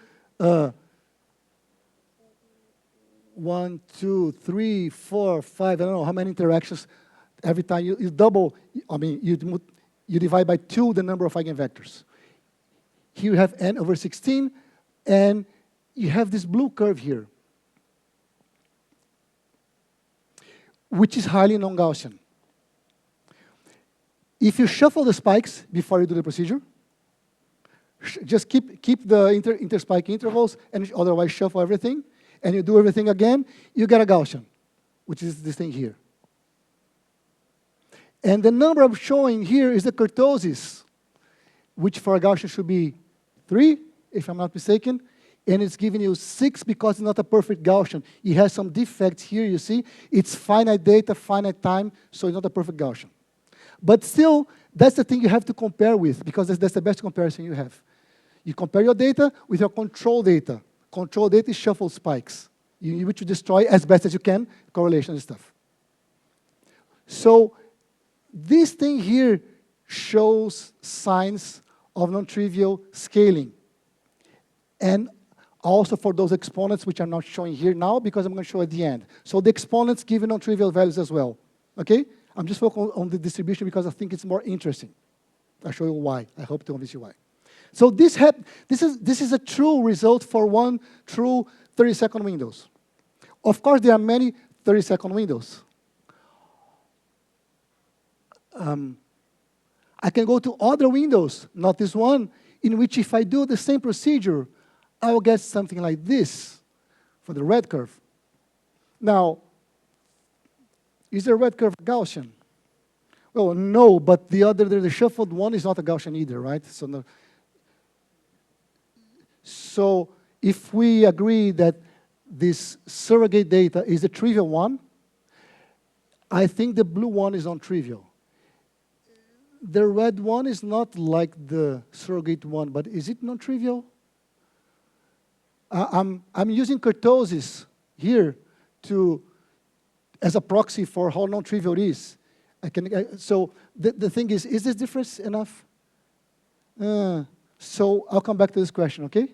1, 2, 3, 4, 5, I don't know how many interactions. Every time you double, I mean, you divide by 2 the number of eigenvectors. Here you have n over 16, and you have this blue curve here, which is highly non-Gaussian. If you shuffle the spikes before you do the procedure, just keep the interspike intervals, and otherwise shuffle everything, and you do everything again, you get a Gaussian, which is this thing here. And the number I'm showing here is the kurtosis, which for a Gaussian should be 3, if I'm not mistaken, and it's giving you 6 because it's not a perfect Gaussian. It has some defects here, you see. It's finite data, finite time, so it's not a perfect Gaussian. But still, that's the thing you have to compare with, because that's the best comparison you have. You compare your data with your control data. Control data is shuffled spikes. You need to destroy as best as you can correlation and stuff. So this thing here shows signs of non-trivial scaling. And also for those exponents, which I'm not showing here now, because I'm going to show at the end. So the exponents give you non-trivial values as well. Okay? I'm just focusing on the distribution because I think it's more interesting. I'll show you why. I hope to convince you why. So this is a true result for one true 30-second windows. Of course, there are many 30-second windows. I can go to other windows, not this one, in which if I do the same procedure, I will get something like this for the red curve. Now, is the red curve Gaussian? Well, no, but the shuffled one is not a Gaussian either, right? So, no. So if we agree that this surrogate data is a trivial one, I think the blue one is non-trivial. The red one is not like the surrogate one, but is it non-trivial? I'm using kurtosis here as a proxy for how non-trivial it is. So the thing is this difference enough? So I'll come back to this question, okay?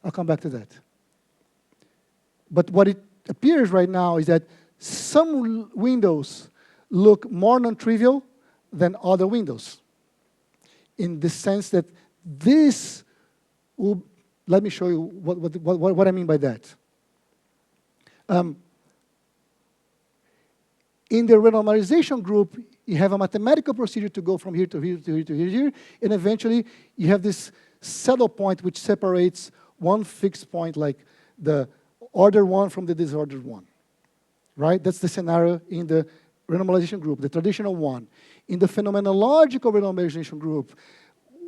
I'll come back to that. But what it appears right now is that some windows look more non-trivial than other windows. In the sense that this will, let me show you what I mean by that. In the renormalization group, you have a mathematical procedure to go from here to here to here to here, and eventually you have this saddle point which separates one fixed point, like the ordered one from the disordered one, right? That's the scenario in the renormalization group, the traditional one. In the phenomenological renormalization group,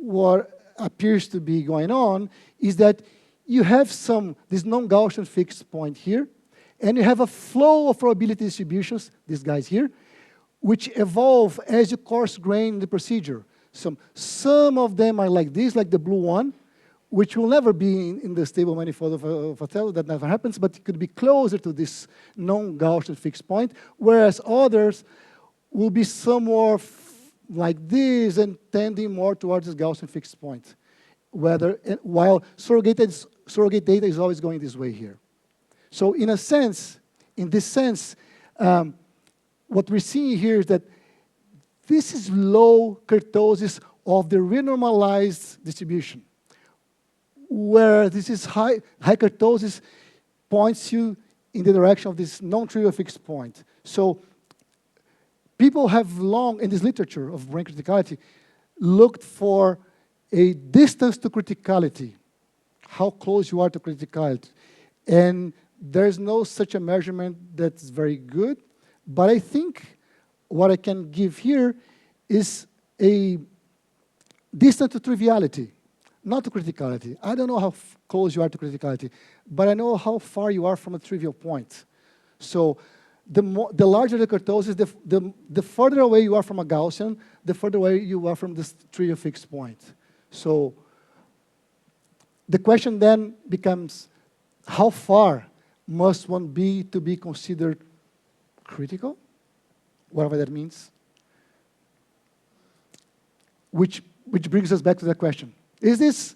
what appears to be going on is that you have this non-Gaussian fixed point here, and you have a flow of probability distributions, these guys here, which evolve as you coarse grain the procedure. Some of them are like this, like the blue one, which will never be in the stable manifold of Othello, that never happens, but it could be closer to this non-Gaussian fixed point, whereas others will be somewhere like this and tending more towards this Gaussian fixed point, while surrogate data is always going this way here. So in this sense, what we're seeing here is that this is low kurtosis of the renormalized distribution, where this is high kurtosis points you in the direction of this non-trivial fixed point. So people have long, in this literature of brain criticality, looked for a distance to criticality, how close you are to criticality. And there's no such a measurement that's very good, but I think what I can give here is a distance to triviality, not to criticality. I don't know how close you are to criticality, but I know how far you are from a trivial point. So the larger the kurtosis, the further away you are from a Gaussian, the further away you are from this trivial fixed point. So the question then becomes, how far must one be to be considered critical? Whatever that means. Which brings us back to the question. Is this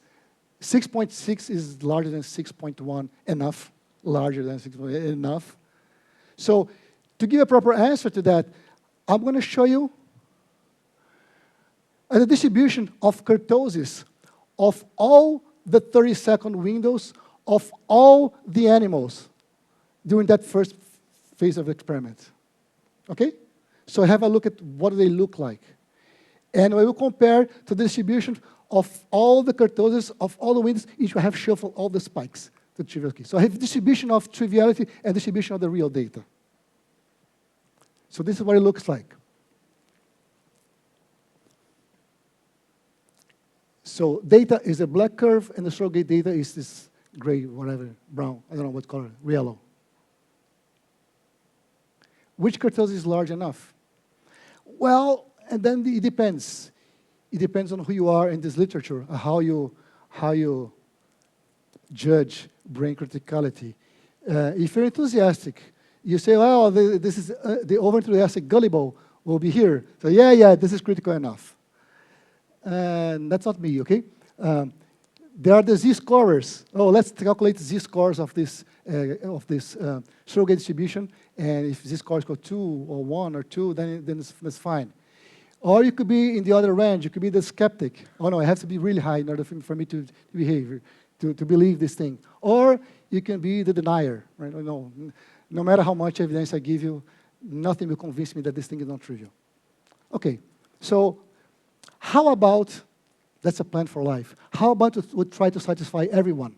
6.6 is larger than 6.1 enough? Larger than 6.1 enough? So to give a proper answer to that, I'm going to show you the distribution of kurtosis of all the 30-second windows of all the animals during that first phase of the experiment. Okay? So have a look at what do they look like. And we will compare to the distribution of all the kurtosis of all the windows, each will have shuffled all the spikes to the trivial key. So I have distribution of triviality and distribution of the real data. So this is what it looks like. So data is a black curve, and the surrogate data is this gray, whatever, brown, I don't know what color, yellow. Which kurtosis is large enough? Well, and then it depends. It depends on who you are in this literature, how you judge brain criticality. If you're enthusiastic, you say, well, this is the over-enthusiastic gullible will be here. So yeah, this is critical enough. And that's not me, okay? There are the z-scorers. Oh, let's calculate the z-scores of this surrogate distribution. And if z-scores go 2 or 1 or 2, then it's fine. Or you could be in the other range. You could be the skeptic. Oh, no, it has to be really high in order for me to behave, to believe this thing. Or you can be the denier. Right? No matter how much evidence I give you, nothing will convince me that this thing is not trivial. Okay, so how about, that's a plan for life. How about we try to satisfy everyone,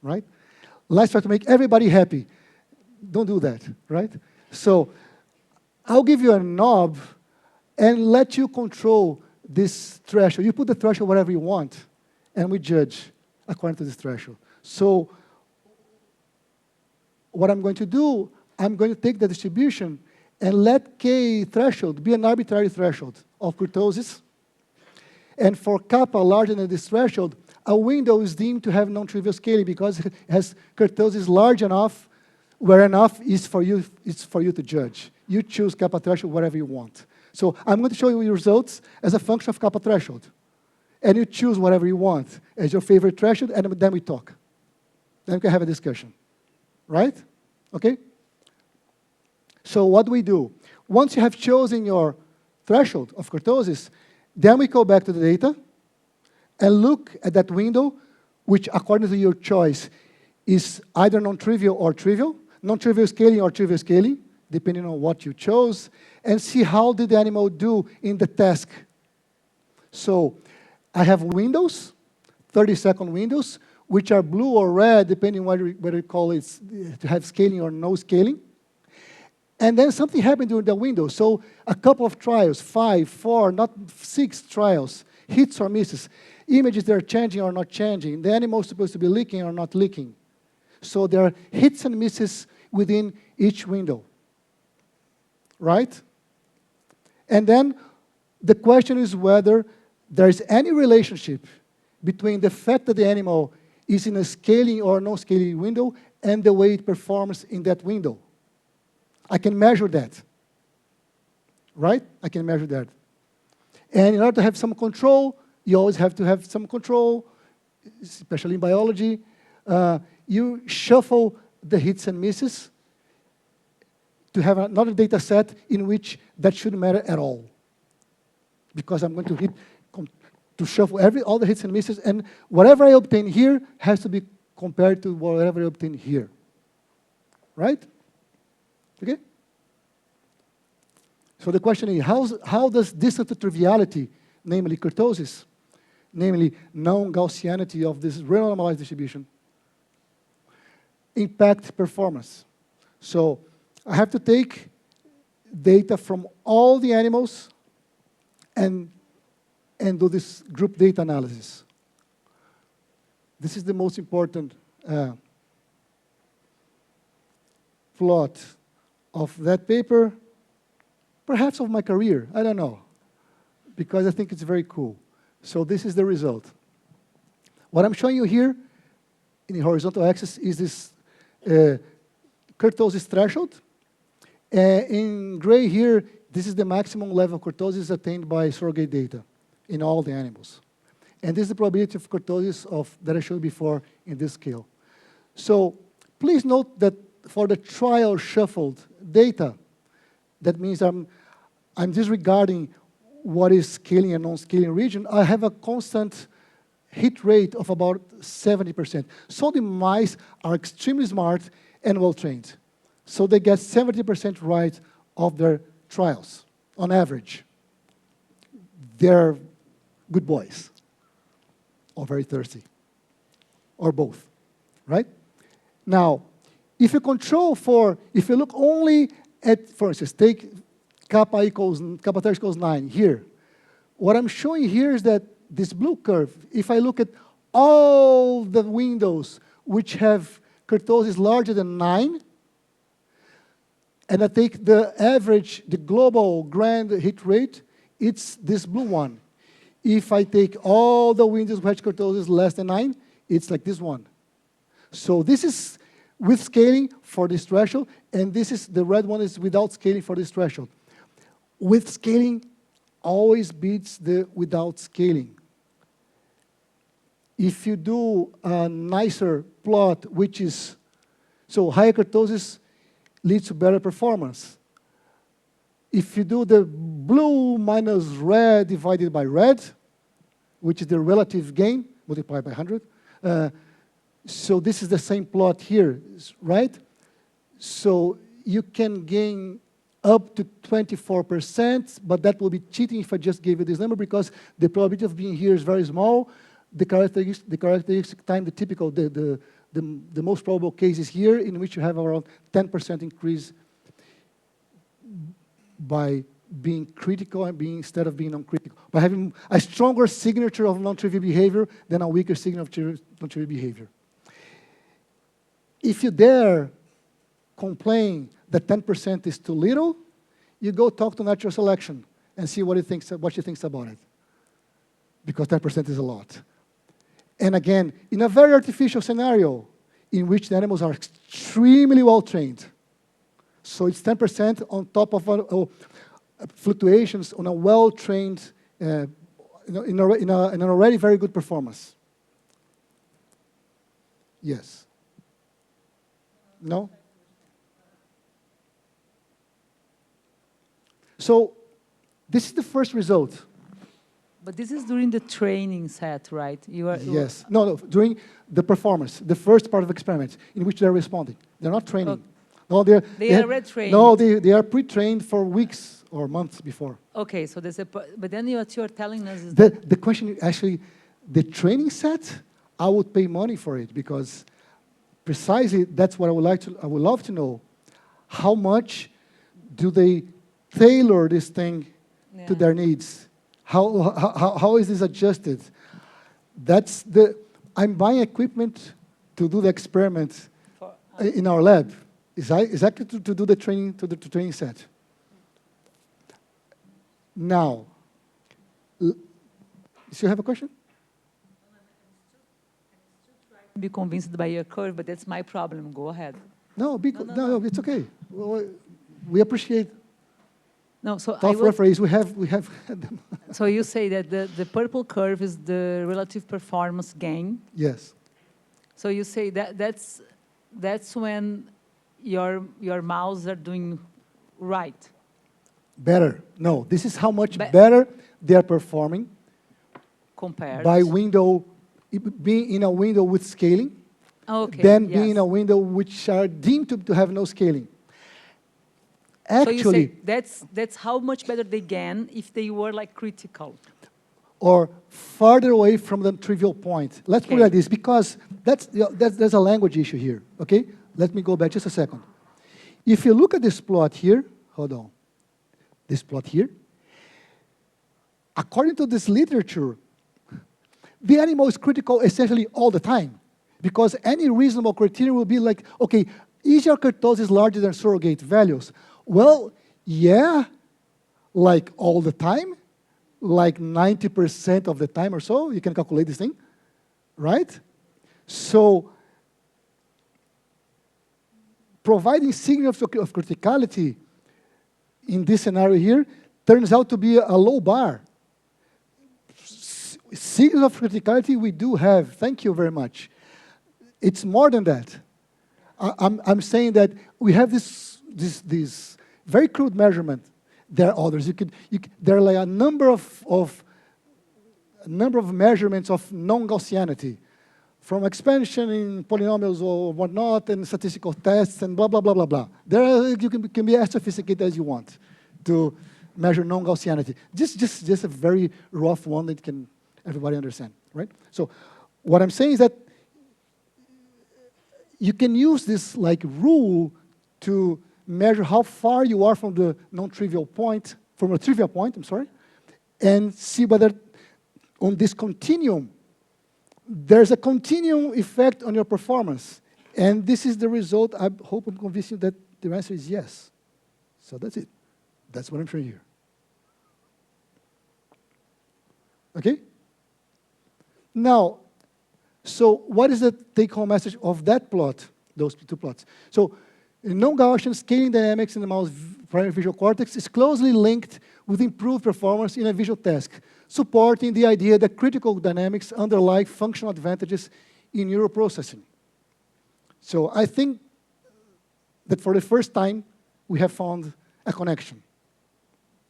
right? Let's try to make everybody happy. Don't do that, right? So I'll give you a knob and let you control this threshold. You put the threshold wherever you want, and we judge according to this threshold. So what I'm going to do, I'm going to take the distribution and let K threshold be an arbitrary threshold of kurtosis. And for kappa larger than this threshold, a window is deemed to have non-trivial scaling because it has kurtosis large enough where enough is for you to judge. You choose kappa threshold whatever you want. So I'm going to show you your results as a function of kappa threshold. And you choose whatever you want as your favorite threshold, and then we talk. Then we can have a discussion. Right? Okay? So what do we do? Once you have chosen your threshold of kurtosis, then we go back to the data and look at that window, which according to your choice is either non-trivial or trivial, non-trivial scaling or trivial scaling, depending on what you chose, and see how did the animal do in the task. So I have windows, 30-second windows, which are blue or red, depending on whether you call it to have scaling or no scaling. And then something happened during the window. So a couple of trials, 5, 4, not 6 trials, hits or misses. Images that are changing or not changing. The animal is supposed to be leaking or not leaking. So there are hits and misses within each window. Right? And then the question is whether there is any relationship between the fact that the animal is in a scaling or non-scaling window and the way it performs in that window. I can measure that. Right? I can measure that. And in order to have some control, you always have to have some control, especially in biology. You shuffle the hits and misses to have another data set in which that shouldn't matter at all. Because I'm going to hit to shuffle all the hits and misses, and whatever I obtain here has to be compared to whatever I obtain here. Right? Okay? So the question is, how does distance to triviality, namely kurtosis, namely non-Gaussianity of this renormalized distribution, impact performance? So I have to take data from all the animals and do this group data analysis. This is the most important plot of that paper, perhaps of my career, I don't know, because I think it's very cool. So this is the result. What I'm showing you here in the horizontal axis is this kurtosis threshold. In gray here, this is the maximum level of kurtosis attained by surrogate data in all the animals. And this is the probability of kurtosis that I showed before in this scale. So please note that for the trial shuffled data, that means I'm disregarding what is scaling and non-scaling region, I have a constant hit rate of about 70%. So the mice are extremely smart and well-trained. So they get 70% right of their trials, on average. They're good boys, or very thirsty, or both, right? Now, if you control if you look only at, for instance, take kappa theta equals 9 here. What I'm showing here is that this blue curve, if I look at all the windows which have kurtosis larger than 9, and I take the average, the global grand hit rate, it's this blue one. If I take all the windows which kurtosis less than 9, it's like this one. So this is with scaling for this threshold, and this is the red one is without scaling for this threshold. With scaling always beats the without scaling. If you do a nicer plot, which is, so higher kurtosis leads to better performance. If you do the blue minus red divided by red, which is the relative gain, multiplied by 100, so this is the same plot here, right? So you can gain up to 24%, but that will be cheating if I just gave you this number because the probability of being here is very small. The characteristic time, the typical, the most probable case is here, in which you have around 10% increase by being critical and instead of being non-critical, by having a stronger signature of non-trivial behavior than a weaker signature of non-trivial behavior. If you dare complain that 10% is too little, you go talk to natural selection and see what she thinks about it, because 10% is a lot. And again, in a very artificial scenario, in which the animals are extremely well trained, so it's 10% on top of fluctuations on a well-trained, in an already very good performance. Yes. No? So this is the first result. But this is during the training set, right? Yes. No, during the performance, the first part of experiments in which they're responding. They're not training. Okay. No, they are retrained. No, they are pre-trained for weeks or months before. Okay, so there's but then what you're telling us is the question is actually, the training set, I would pay money for it because precisely that's what I would love to know. How much do they tailor this thing to their needs? How is this adjusted? I'm buying equipment to do the experiment in our lab. Exactly to do the training, to the training set. Now, do you have a question? Be convinced by your curve, but that's my problem. Go ahead. No, it's okay. We appreciate. No, so tough referees. We have had them. So you say that the purple curve is the relative performance gain. Yes. So you say that's when your mouse are doing right. Better. No, this is how much better they are performing compared? by window, being in a window with scaling, Okay, than being in yes. a window which are deemed to have no scaling. So you say Actually, that's how much better they gain if they were like critical. or farther away from the trivial point. Let's put it Okay. like this, because there's a language issue here, okay? Let me go back just a second. If you look at this plot here, hold on, this plot here, according to this literature, the animal is critical essentially all the time, because any reasonable criterion will be like, okay, is your kurtosis larger than surrogate values? Well, yeah, like all the time, like 90% of the time or so, you can calculate this thing, right? So, providing signals of criticality in this scenario here turns out to be a low bar. Signals of criticality we do have, thank you very much. It's more than that. I'm saying that we have this very crude measurement. There are others. There are like a number of measurements of non-Gaussianity, from expansion in polynomials or whatnot, and statistical tests, and blah, blah, blah, blah, blah. You can be as sophisticated as you want to measure non-Gaussianity. Just a very rough one that can everybody understand, right? So what I'm saying is that you can use this like rule to measure how far you are from the non-trivial point, from a trivial point, I'm sorry, and see whether on this continuum, there's a continuum effect on your performance. And this is the result. I hope I'm convincing you that the answer is yes. So that's it. That's what I'm showing here. Okay? Now, so what is the take-home message of that plot, those two plots? So, non-Gaussian scaling dynamics in the mouse primary visual cortex is closely linked with improved performance in a visual task, supporting the idea that critical dynamics underlie functional advantages in neural processing. So I think that for the first time, we have found a connection,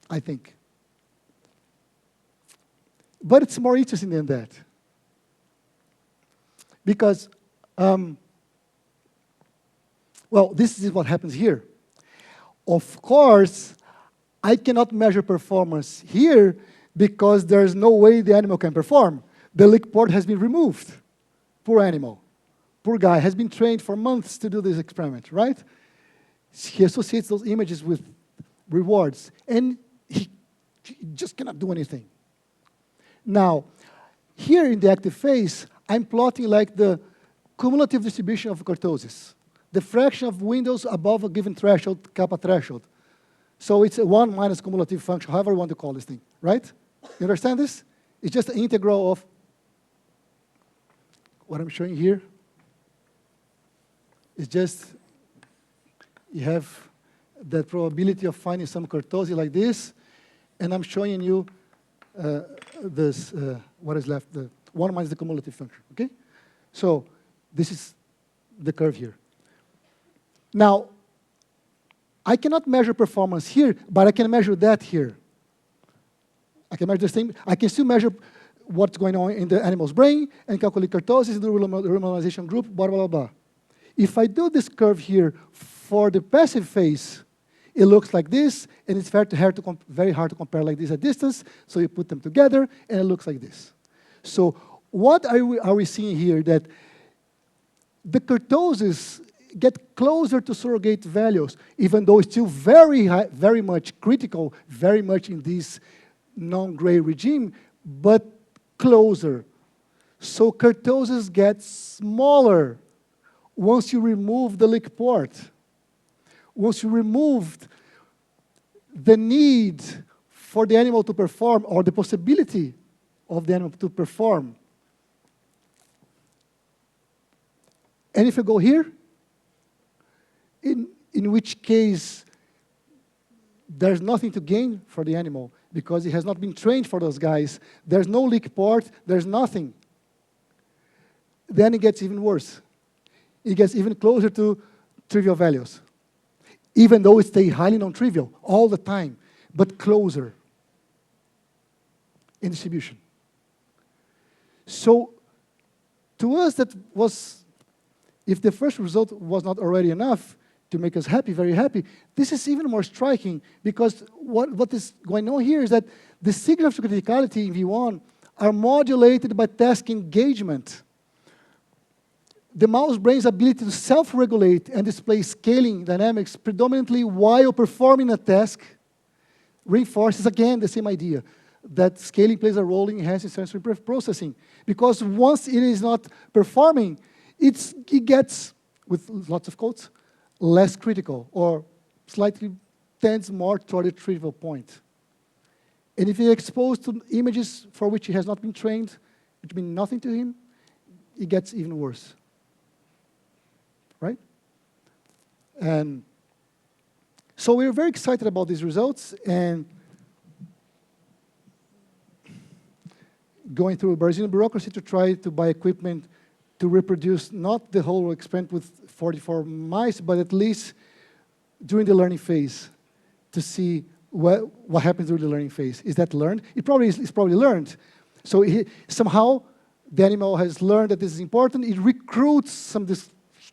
I think. But it's more interesting than that. Because, well, this is what happens here. Of course, I cannot measure performance here because there's no way the animal can perform. The lick port has been removed. Poor animal. Poor guy has been trained for months to do this experiment, right? He associates those images with rewards, and he just cannot do anything. Now, here in the active phase, I'm plotting like the cumulative distribution of kurtosis, the fraction of windows above a given threshold, kappa threshold. So it's a 1 minus cumulative function, however you want to call this thing, right? You understand this? It's just an integral of what I'm showing here. It's just, you have that probability of finding some kurtosis like this, and I'm showing you this, what is left, the 1 minus the cumulative function, okay? So this is the curve here. Now, I cannot measure performance here, but I can measure that here. I can measure this thing. I can still measure what's going on in the animal's brain and calculate kurtosis in the renormalization group, blah, blah, blah. If I do this curve here for the passive phase, it looks like this, and it's very hard to compare like this at distance, so you put them together, and it looks like this. So what are we seeing here? That the kurtosis get closer to surrogate values, even though it's still very high, very much critical, very much in this non-gray regime, but closer. So kurtosis gets smaller once you remove the lick port. Once you removed the need for the animal to perform, or the possibility of the animal to perform. And if you go here, in which case there's nothing to gain for the animal because it has not been trained for those guys. There's no lick port, there's nothing. Then it gets even worse. It gets even closer to trivial values, even though it stays highly non-trivial all the time, but closer in distribution. So to us, that was, if the first result was not already enough to make us happy, very happy, this is even more striking, because what is going on here is that the signals of criticality in V1 are modulated by task engagement. The mouse brain's ability to self-regulate and display scaling dynamics predominantly while performing a task reinforces again the same idea, that scaling plays a role in enhancing sensory processing. Because once it is not performing, it gets, with lots of quotes, less critical, or slightly tends more toward a trivial point. And if you're exposed to images for which he has not been trained, which mean nothing to him, it gets even worse. Right? And so we're very excited about these results, and going through Brazilian bureaucracy to try to buy equipment to reproduce not the whole experiment with 44 mice, but at least during the learning phase to see what happens during the learning phase. Is that learned? It probably is, it's probably learned. So somehow the animal has learned that this is important. It recruits some of this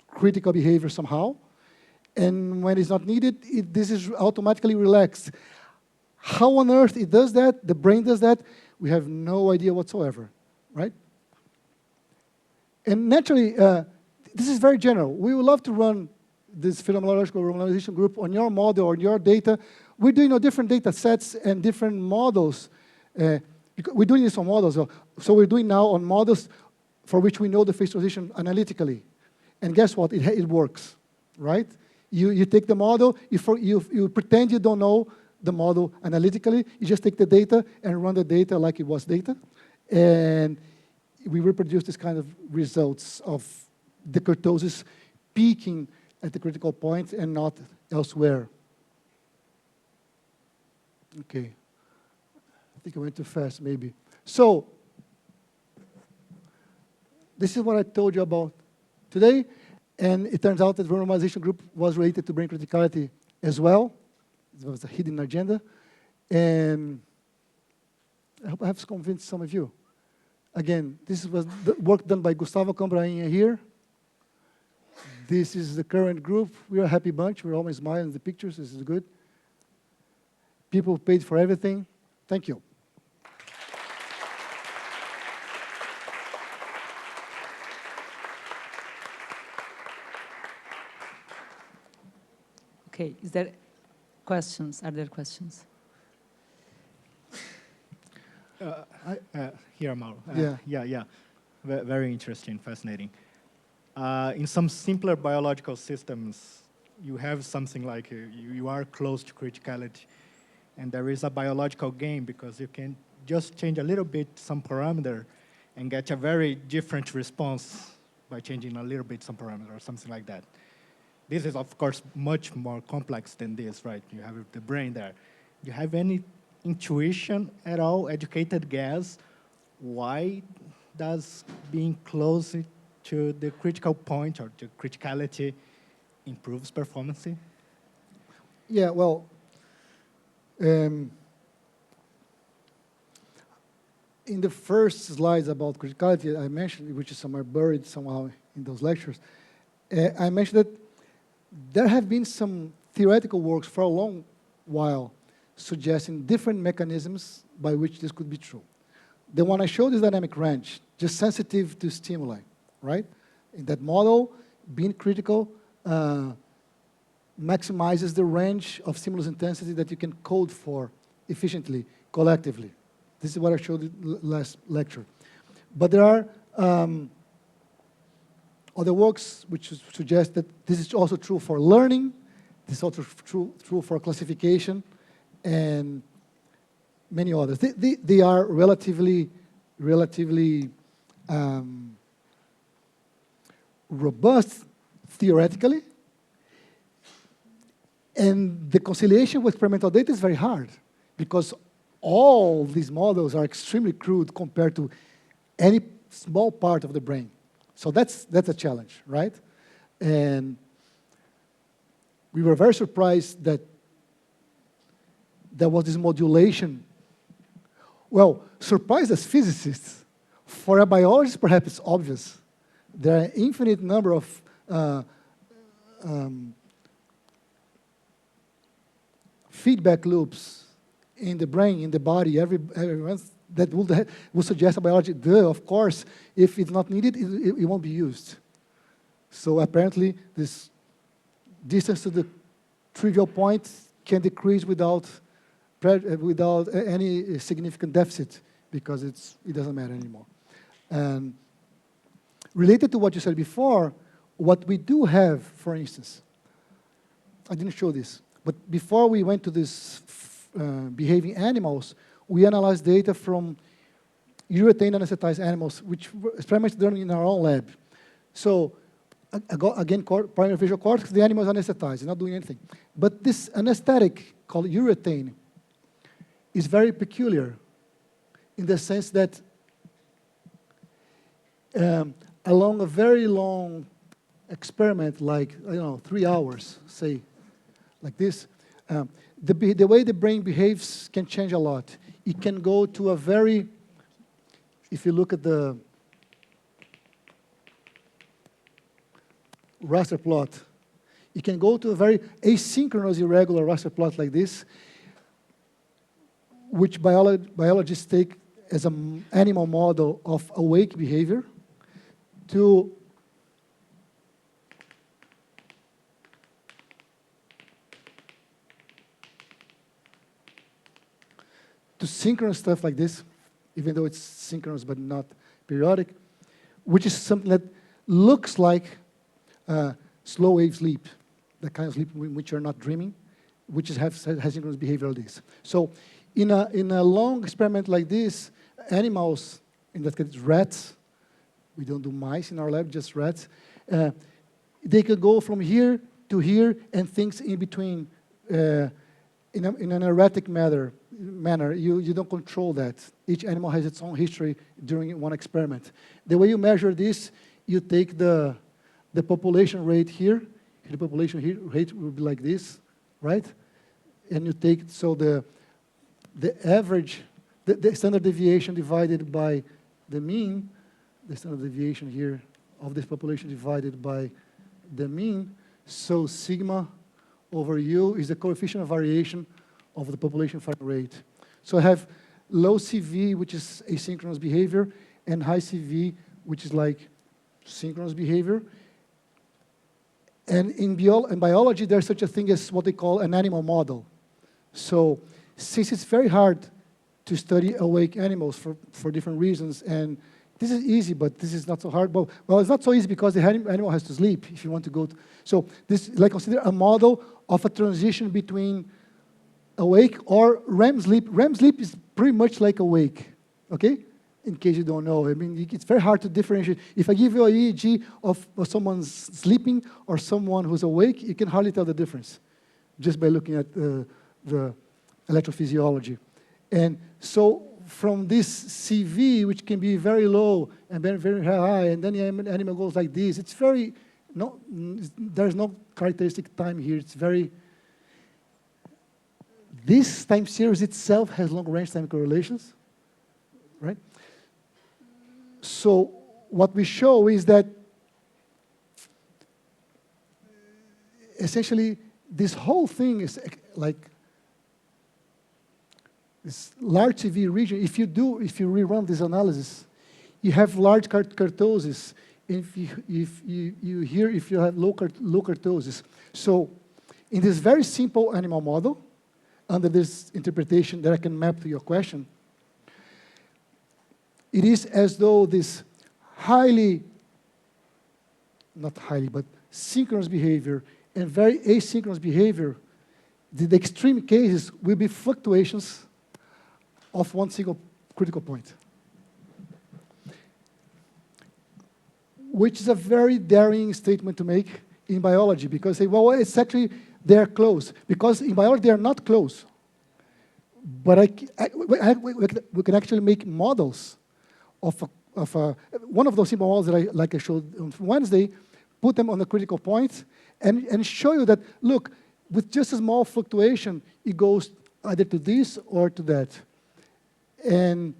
critical behavior somehow. And when it's not needed, this is automatically relaxed. How on earth it does that, the brain does that, we have no idea whatsoever, right? And naturally, this is very general. We would love to run this phenomenological normalization group on your model or your data. We're doing different data sets and different models. Because we're doing this on models. So we're doing now on models for which we know the phase transition analytically. And guess what? It works, right? You take the model, you pretend you don't know the model analytically. You just take the data and run the data like it was data. And we reproduce this kind of results of the kurtosis peaking at the critical point and not elsewhere. Okay. I think I went too fast, maybe. So, this is what I told you about today. And it turns out that the normalization group was related to brain criticality as well. It was a hidden agenda. And I hope I have convinced some of you. Again, this was the work done by Gustavo Cambrainha here. This is the current group. We are a happy bunch. We're always smiling in the pictures. This is good. People paid for everything. Thank you. Okay, is there questions? Are there questions? Here, Mauro. Yeah. Very interesting, fascinating. In some simpler biological systems, you have something like you are close to criticality, and there is a biological game because you can just change a little bit some parameter and get a very different response by changing a little bit some parameter or something like that. This is, of course, much more complex than this, right? You have the brain there. Do you have any intuition at all, educated guess, why does being close to the critical point or to criticality improves performance? Yeah, well, in the first slides about criticality, I mentioned, which is somewhere buried somehow in those lectures, I mentioned that there have been some theoretical works for a long while suggesting different mechanisms by which this could be true. The one I showed is dynamic range, just sensitive to stimuli, right? In that model, being critical maximizes the range of stimulus intensity that you can code for efficiently, collectively. This is what I showed you last lecture. But there are other works which suggest that this is also true for learning, this is also true for classification, and many others. They are relatively robust theoretically, and the conciliation with experimental data is very hard because all these models are extremely crude compared to any small part of the brain. So that's a challenge, right? And we were very surprised that there was this modulation. Well, surprised as physicists, For a biologist, perhaps it's obvious. There are an infinite number of feedback loops in the brain, in the body, everyone that would suggest a biology. Of course, if it's not needed, it won't be used. So apparently, this distance to the trivial point can decrease without any significant deficit, because it doesn't matter anymore. And related to what you said before, what we do have, for instance, I didn't show this, but before we went to this behaving animals, we analyzed data from urethane anesthetized animals, which was pretty much done in our own lab. So again, primary visual cortex, the animal is anesthetized, it's not doing anything. But this anesthetic called urethane is very peculiar in the sense that along a very long experiment, like, I don't know, 3 hours, say, like this, the way the brain behaves can change a lot. It can go to a very, if you look at the raster plot, it can go to a very asynchronous, irregular raster plot like this, which biologists take as an animal model of awake behavior, to synchronous stuff like this, even though it's synchronous but not periodic, which is something that looks like slow wave sleep, the kind of sleep in which you're not dreaming, which has synchronous behavior like this. So in a long experiment like this, animals, in that case rats, we don't do mice in our lab, just rats, they could go from here to here and things in between in an erratic manner. You don't control that. Each animal has its own history during one experiment. The way you measure this, you take the population rate here. The population rate will be like this, right? And you take, so the average, the standard deviation divided by the mean, the standard deviation here of this population divided by the mean. So sigma over u is the coefficient of variation of the population firing rate. So I have low CV, which is asynchronous behavior, and high CV, which is like synchronous behavior. And in biology, there's such a thing as what they call an animal model. So since it's very hard to study awake animals for different reasons, and this is easy, but this is not so hard. Well, it's not so easy because the animal has to sleep if you want to go to. So this, like, consider a model of a transition between awake or REM sleep. REM sleep is pretty much like awake, okay? In case you don't know. I mean, it's very hard to differentiate. If I give you an EEG of someone sleeping or someone who's awake, you can hardly tell the difference just by looking at the electrophysiology. And so from this CV, which can be very low and then very high, and then the animal goes like this, it's very, there's no characteristic time here. It's very, this time series itself has long-range time correlations, right? So what we show is that essentially this whole thing is like this large CV region. If you rerun this analysis, you have large kurtosis. If you have low kurtosis. So in this very simple animal model, under this interpretation that I can map to your question, it is as though this not highly, but synchronous behavior and very asynchronous behavior, the extreme cases will be fluctuations of one single critical point, which is a very daring statement to make in biology, because say, well, it's actually, they're close. Because in biology, they are not close. But we can actually make models of one of those simple models that I showed on Wednesday, put them on the critical point, and show you that, look, with just a small fluctuation, it goes either to this or to that. And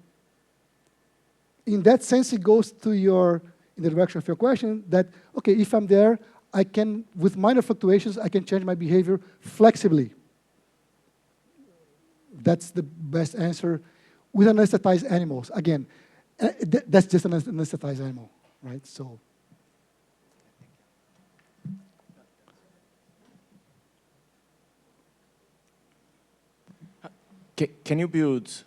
in that sense, it goes to in the direction of your question that, okay, if I'm there, I can, with minor fluctuations, I can change my behavior flexibly. That's the best answer with anesthetized animals. Again, that's just an anesthetized animal, right? So. Can you build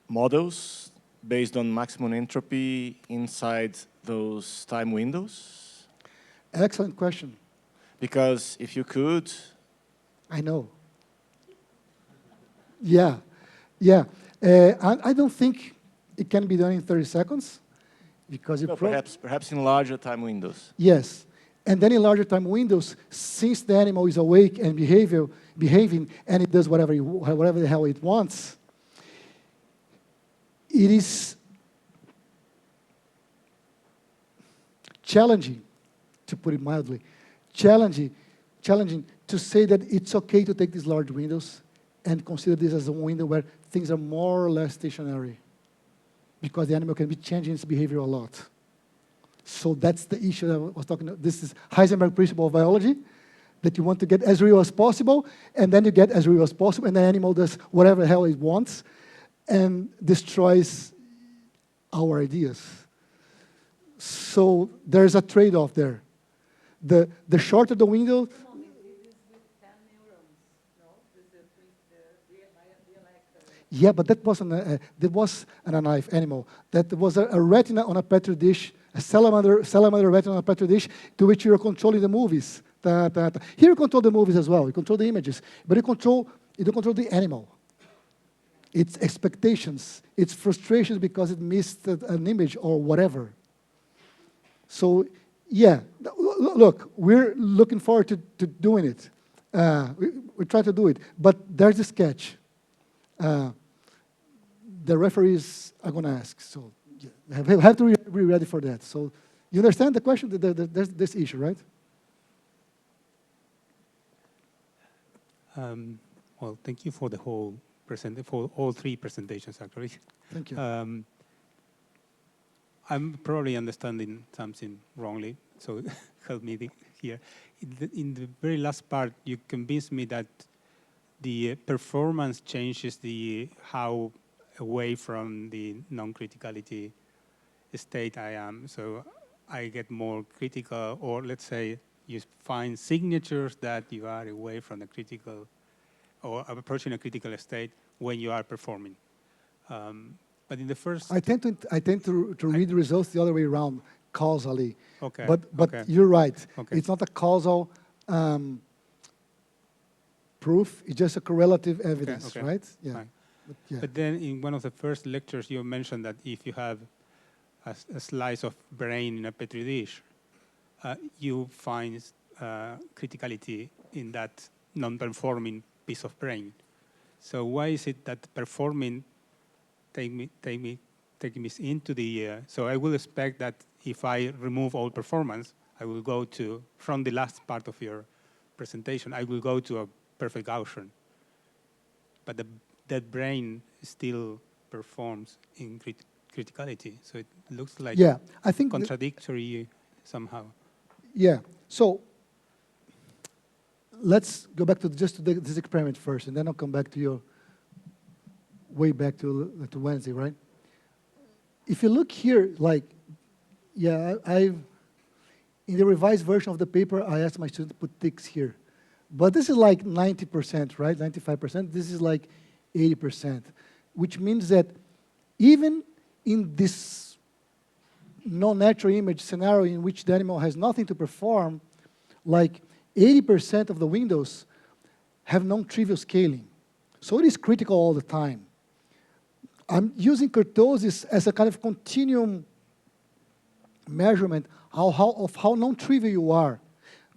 models based on maximum entropy inside those time windows? Excellent question. Because if you could... I know. Yeah, yeah. I don't think it can be done in 30 seconds because No, perhaps in larger time windows. Yes. And then in larger time windows, since the animal is awake and behaving, and it does whatever the hell it wants, it is challenging, to put it mildly, challenging to say that it's okay to take these large windows and consider this as a window where things are more or less stationary, because the animal can be changing its behavior a lot. So that's the issue that I was talking about. This is Heisenberg principle of biology, that you want to get as real as possible, and then you get as real as possible, and the animal does whatever the hell it wants and destroys our ideas. So there's a trade-off there. The shorter the window... Yeah, but that wasn't that was an alive animal. That was a retina on a petri dish, a salamander retina on a petri dish, to which you're controlling the movies. Here you control the movies as well. You control the images, but you don't control the animal. Its expectations, its frustrations because it missed an image or whatever. So, yeah, look, we're looking forward to doing it. We try to do it, but there's a sketch. The referees are going to ask, so yeah, we have to be ready for that. So you understand the question? There's this issue, right? Well, thank you for the whole for all three presentations, actually. Thank you. I'm probably understanding something wrongly, so help me here. In the very last part, you convinced me that the performance changes how away from the non-criticality state I am. So I get more critical, or let's say you find signatures that you are away from the critical or approaching a critical state when you are performing. But in the first... I tend to read the results the other way around, causally. Okay. But okay. you're right. Okay. It's not a causal proof. It's just a correlative evidence, okay. right? Yeah. Fine. Yeah. But then in one of the first lectures, you mentioned that if you have a slice of brain in a petri dish, you find criticality in that non-performing piece of brain. So why is it that performing take me into the... so I will expect that if I remove all performance, I will go to, from the last part of your presentation, I will go to a perfect Gaussian. But that brain still performs in criticality. So it looks like I think contradictory somehow. Yeah. So let's go back to this experiment first, and then I'll come back to your way back to Wednesday, right? If you look here, like, yeah, in the revised version of the paper, I asked my students to put ticks here. But this is like 90%, right? 95%. This is like 80%, which means that even in this non-natural image scenario in which the animal has nothing to perform, like 80% of the windows have non-trivial scaling. So it is critical all the time. I'm using kurtosis as a kind of continuum measurement of how non-trivial you are.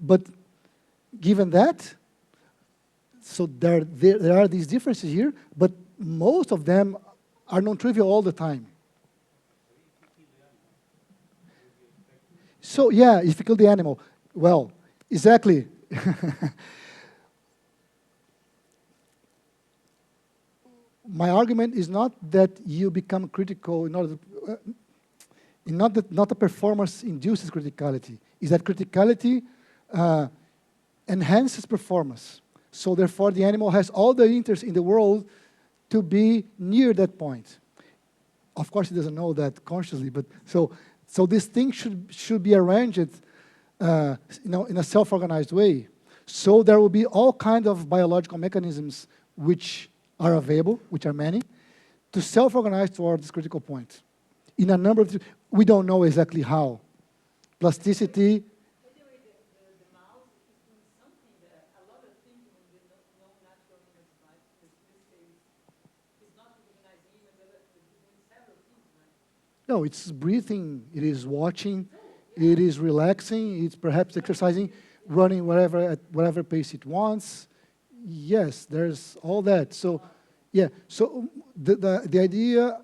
But given that, so there are these differences here, but most of them are non-trivial all the time. So yeah, if you kill the animal, well, exactly. My argument is not that you become critical in order to, And not the performance induces criticality, is that criticality enhances performance. So therefore, the animal has all the interest in the world to be near that point. Of course, it doesn't know that consciously, but so this thing should be arranged, in a self-organized way. So there will be all kinds of biological mechanisms which are available, which are many, to self-organize towards this critical point. In a number of, we don't know exactly how. Plasticity. No, it's breathing, it is watching, it is relaxing, it's perhaps exercising, running at whatever pace it wants. Yes, there's all that. So, yeah, so the idea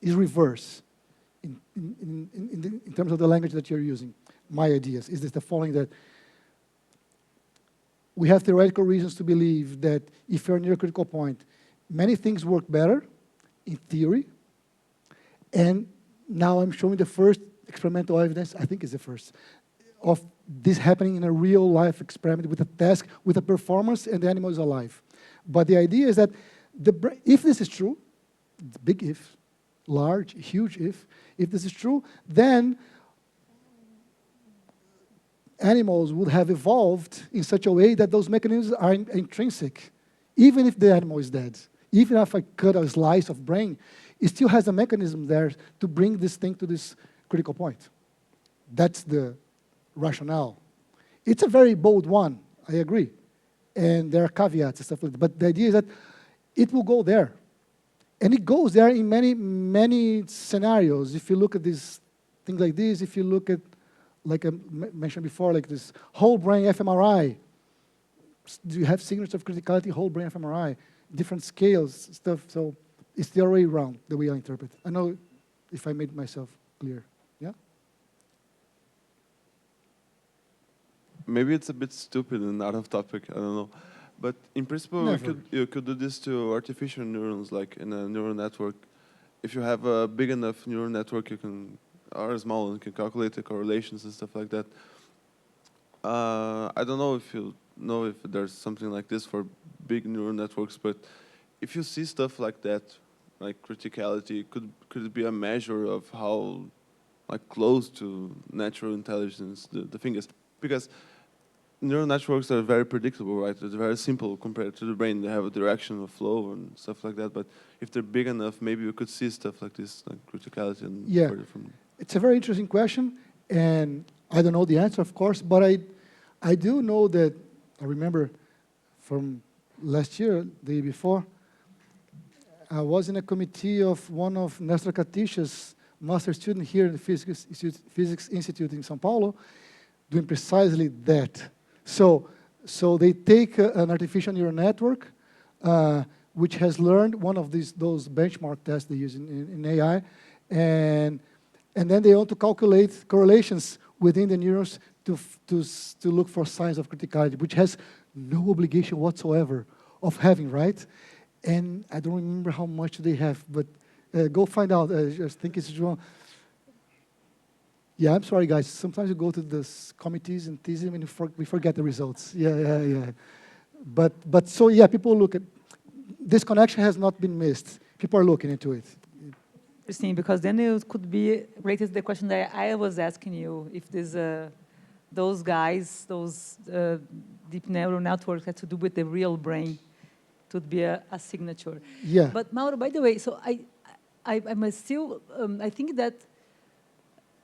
is reverse in terms of the language that you're using. My ideas is this the following, that we have theoretical reasons to believe that if you're near a critical point, many things work better in theory, and now I'm showing the first experimental evidence, I think it's the first, of this happening in a real-life experiment with a task, with a performance, and the animal is alive. But the idea is that if this is true, big if, large, huge if this is true, then animals would have evolved in such a way that those mechanisms are intrinsic, even if the animal is dead. Even if I cut a slice of brain, it still has a mechanism there to bring this thing to this critical point. That's the rationale. It's a very bold one, I agree. And there are caveats and stuff like that. But the idea is that it will go there. And it goes there in many, many scenarios. If you look at these things like this, if you look at, like I mentioned before, like this whole brain fMRI, do you have signatures of criticality, whole brain fMRI, different scales, stuff. So it's the other way around, the way I interpret. I know if I made myself clear. Yeah? Maybe it's a bit stupid and out of topic, I don't know. But in principle, you could do this to artificial neurons, like in a neural network. If you have a big enough neural network, you can, or small, and can calculate the correlations and stuff like that. I don't know if you know if there's something like this for big neural networks, but if you see stuff like that, like criticality, could it be a measure of how like close to natural intelligence the thing is? Because neural networks are very predictable, right? They're very simple compared to the brain. They have a direction of flow and stuff like that. But if they're big enough, maybe we could see stuff like this, like criticality and further from. It's a very interesting question, and I don't know the answer, of course, but I do know that, I remember from last year, the year before, I was in a committee of one of Nestor Catixa's master student here in the Physics Institute in São Paulo, doing precisely that. So they take an artificial neural network, which has learned one of those benchmark tests they use in AI, and then they want to calculate correlations within the neurons to look for signs of criticality, which has no obligation whatsoever of having, right? And I don't remember how much they have, but go find out. I just think it's wrong. Yeah, I'm sorry, guys. Sometimes you go to these committees and tease them, and we forget the results. Yeah. But so, yeah, people look at... This connection has not been missed. People are looking into it. Interesting, because then it could be related to the question that I was asking you, if there's those guys, those deep neural networks had to do with the real brain, it would be a signature. Yeah. But Mauro, by the way, so I must still, I think that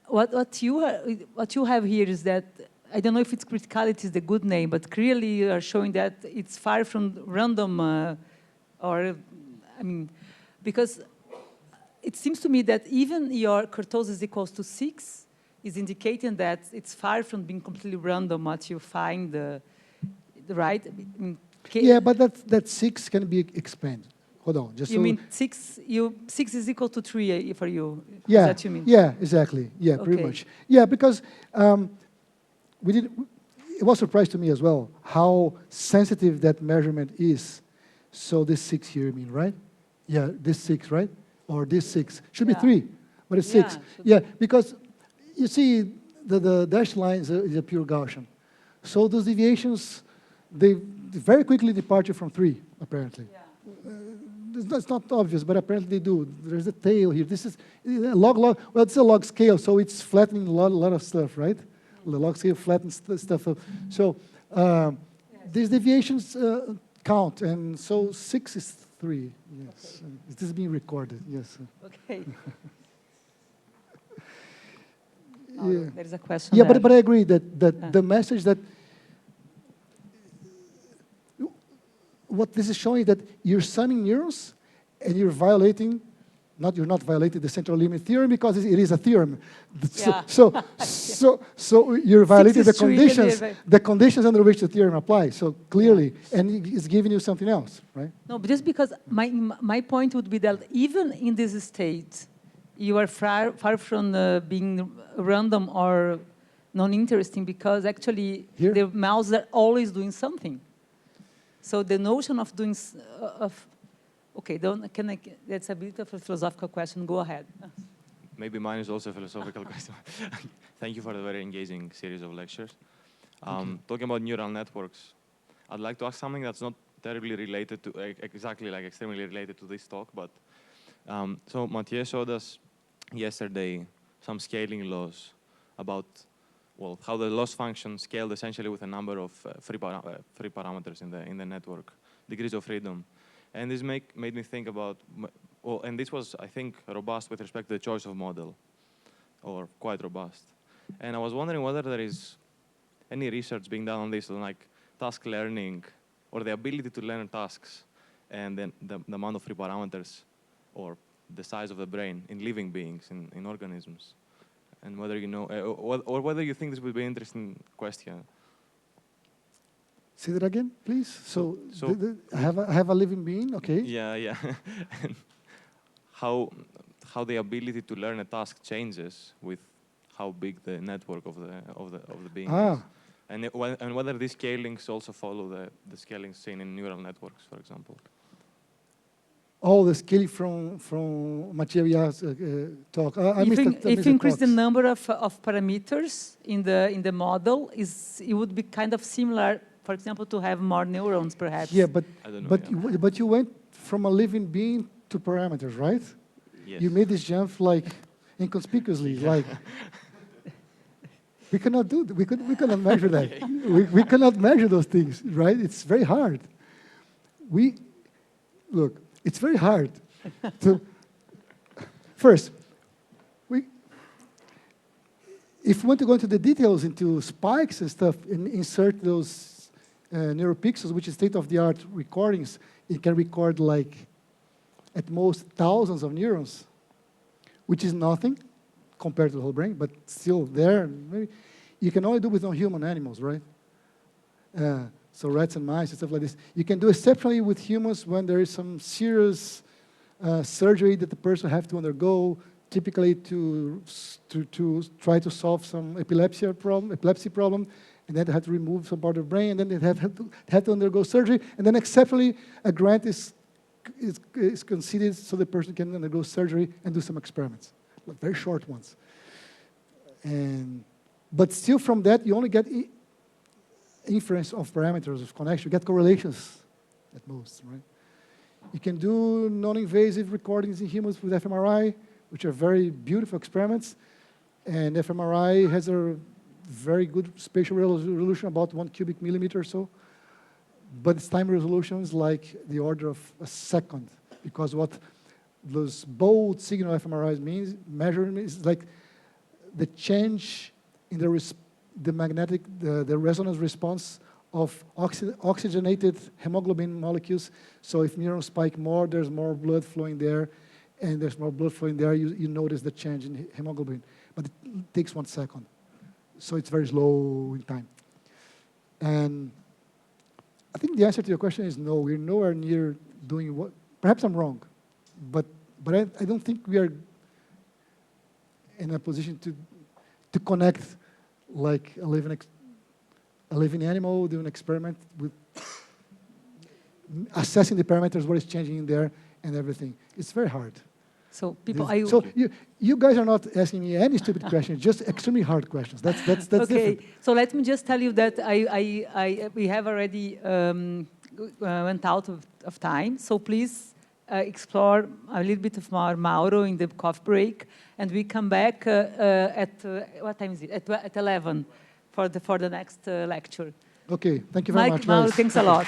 what you have here is that, I don't know if it's criticality is the good name, but clearly you are showing that it's far from random, because it seems to me that even your kurtosis equals to 6 is indicating that it's far from being completely random what you find, right? Yeah, but that 6 can be expanded. Hold on, just you mean 6? 6 is equal to 3 for you? Yeah, is that you mean? Yeah, exactly. Yeah, pretty much. Yeah, because it was a surprise to me as well how sensitive that measurement is. So this 6 here, you mean, right? Yeah, this 6, right? Or this 6 should be 3, but it's Yeah, 6. should Yeah, be. because you see, the dashed line is a pure Gaussian. So those deviations, they very quickly depart you from 3, apparently. That's not obvious, but apparently they do. There's a tail here. This is a log. Well, it's a log scale, so it's flattening a lot of stuff, right? The log scale flattens stuff up. So these deviations count, and so 6 is 3. Yes, Okay. this is being recorded. Yes. Okay. Yeah. There is a question Yeah, there. but I agree that Yeah. the message that what this is showing that you're sunning neurons and you're violating, you're not violating the central limit theorem because it is a theorem. Yeah. So you're violating the 63 conditions under which the theorem applies. So clearly, and it's giving you something else, right? No, but just because my point would be that even in this state, you are far from being random or non-interesting because actually Here? the mouse are always doing something. So the notion of doing, okay, that's a bit of a philosophical question, go ahead. Maybe mine is also a philosophical question. Thank you for the very engaging series of lectures. Talking about neural networks, I'd like to ask something that's not terribly related to, exactly like extremely related to this talk, but so Mathieu showed us yesterday some scaling laws about, well, how the loss function scaled essentially with a number of free parameters in the network, degrees of freedom. And this made me think about, well, and this was, I think, robust with respect to the choice of model, or quite robust. And I was wondering whether there is any research being done on this, on like task learning, or the ability to learn tasks, and then the amount of free parameters, or the size of the brain in living beings, in organisms. And whether you know, or whether you think this would be an interesting question. Say that again, please. So I So have a living being, okay? Yeah. And how the ability to learn a task changes with how big the network of the being is. And whether these scalings also follow the scaling seen in neural networks, for example. Oh, the scaling from Mathieu's talk. I If missed you increase the talks. number of parameters in the model, it would be kind of similar, for example, to have more neurons, perhaps. Yeah, but I don't know, but you went from a living being to parameters, right? Yes. You made this jump like inconspicuously, like we cannot do. We cannot measure that. We cannot measure those things, right? It's very hard. Look. It's very hard to. First, if we want to go into the details, into spikes and stuff, and insert those neuropixels, which is state-of-the-art recordings, it can record like at most thousands of neurons, which is nothing compared to the whole brain, but still there. Maybe you can only do with non-human animals, right? So rats and mice and stuff like this. You can do exceptionally with humans when there is some serious surgery that the person have to undergo, typically to try to solve some epilepsy problem, and then they have to remove some part of the brain, and then they have to undergo surgery, and then exceptionally a grant is conceded so the person can undergo surgery and do some experiments, like very short ones. But still from that, you only get inference of parameters of connection. You get correlations at most, right? You can do non-invasive recordings in humans with fMRI, which are very beautiful experiments. And fMRI has a very good spatial resolution, about 1 cubic millimeter or so. But its time resolution is like the order of a second, because what those bold signal fMRIs measuring is like the change in the resonance response of oxygenated hemoglobin molecules. So if neurons spike more, there's more blood flowing there, and there's more blood flowing there, you notice the change in hemoglobin. But it takes 1 second. So it's very slow in time. And I think the answer to your question is no, we're nowhere near doing what, perhaps I'm wrong, but I don't think we are in a position to connect like a living animal, do an experiment with assessing the parameters, what is changing in there, and everything. It's very hard. So people, So you guys are not asking me any stupid questions, just extremely hard questions. That's okay. different. So let me just tell you that we have already went out of time. So please explore a little bit of more Mauro in the coffee break, and we come back at what time is it? At 11 for the next lecture. Okay, thank you very much, Mauro, guys. thanks a lot.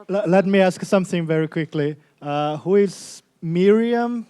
Let me ask something very quickly. Who is Miriam?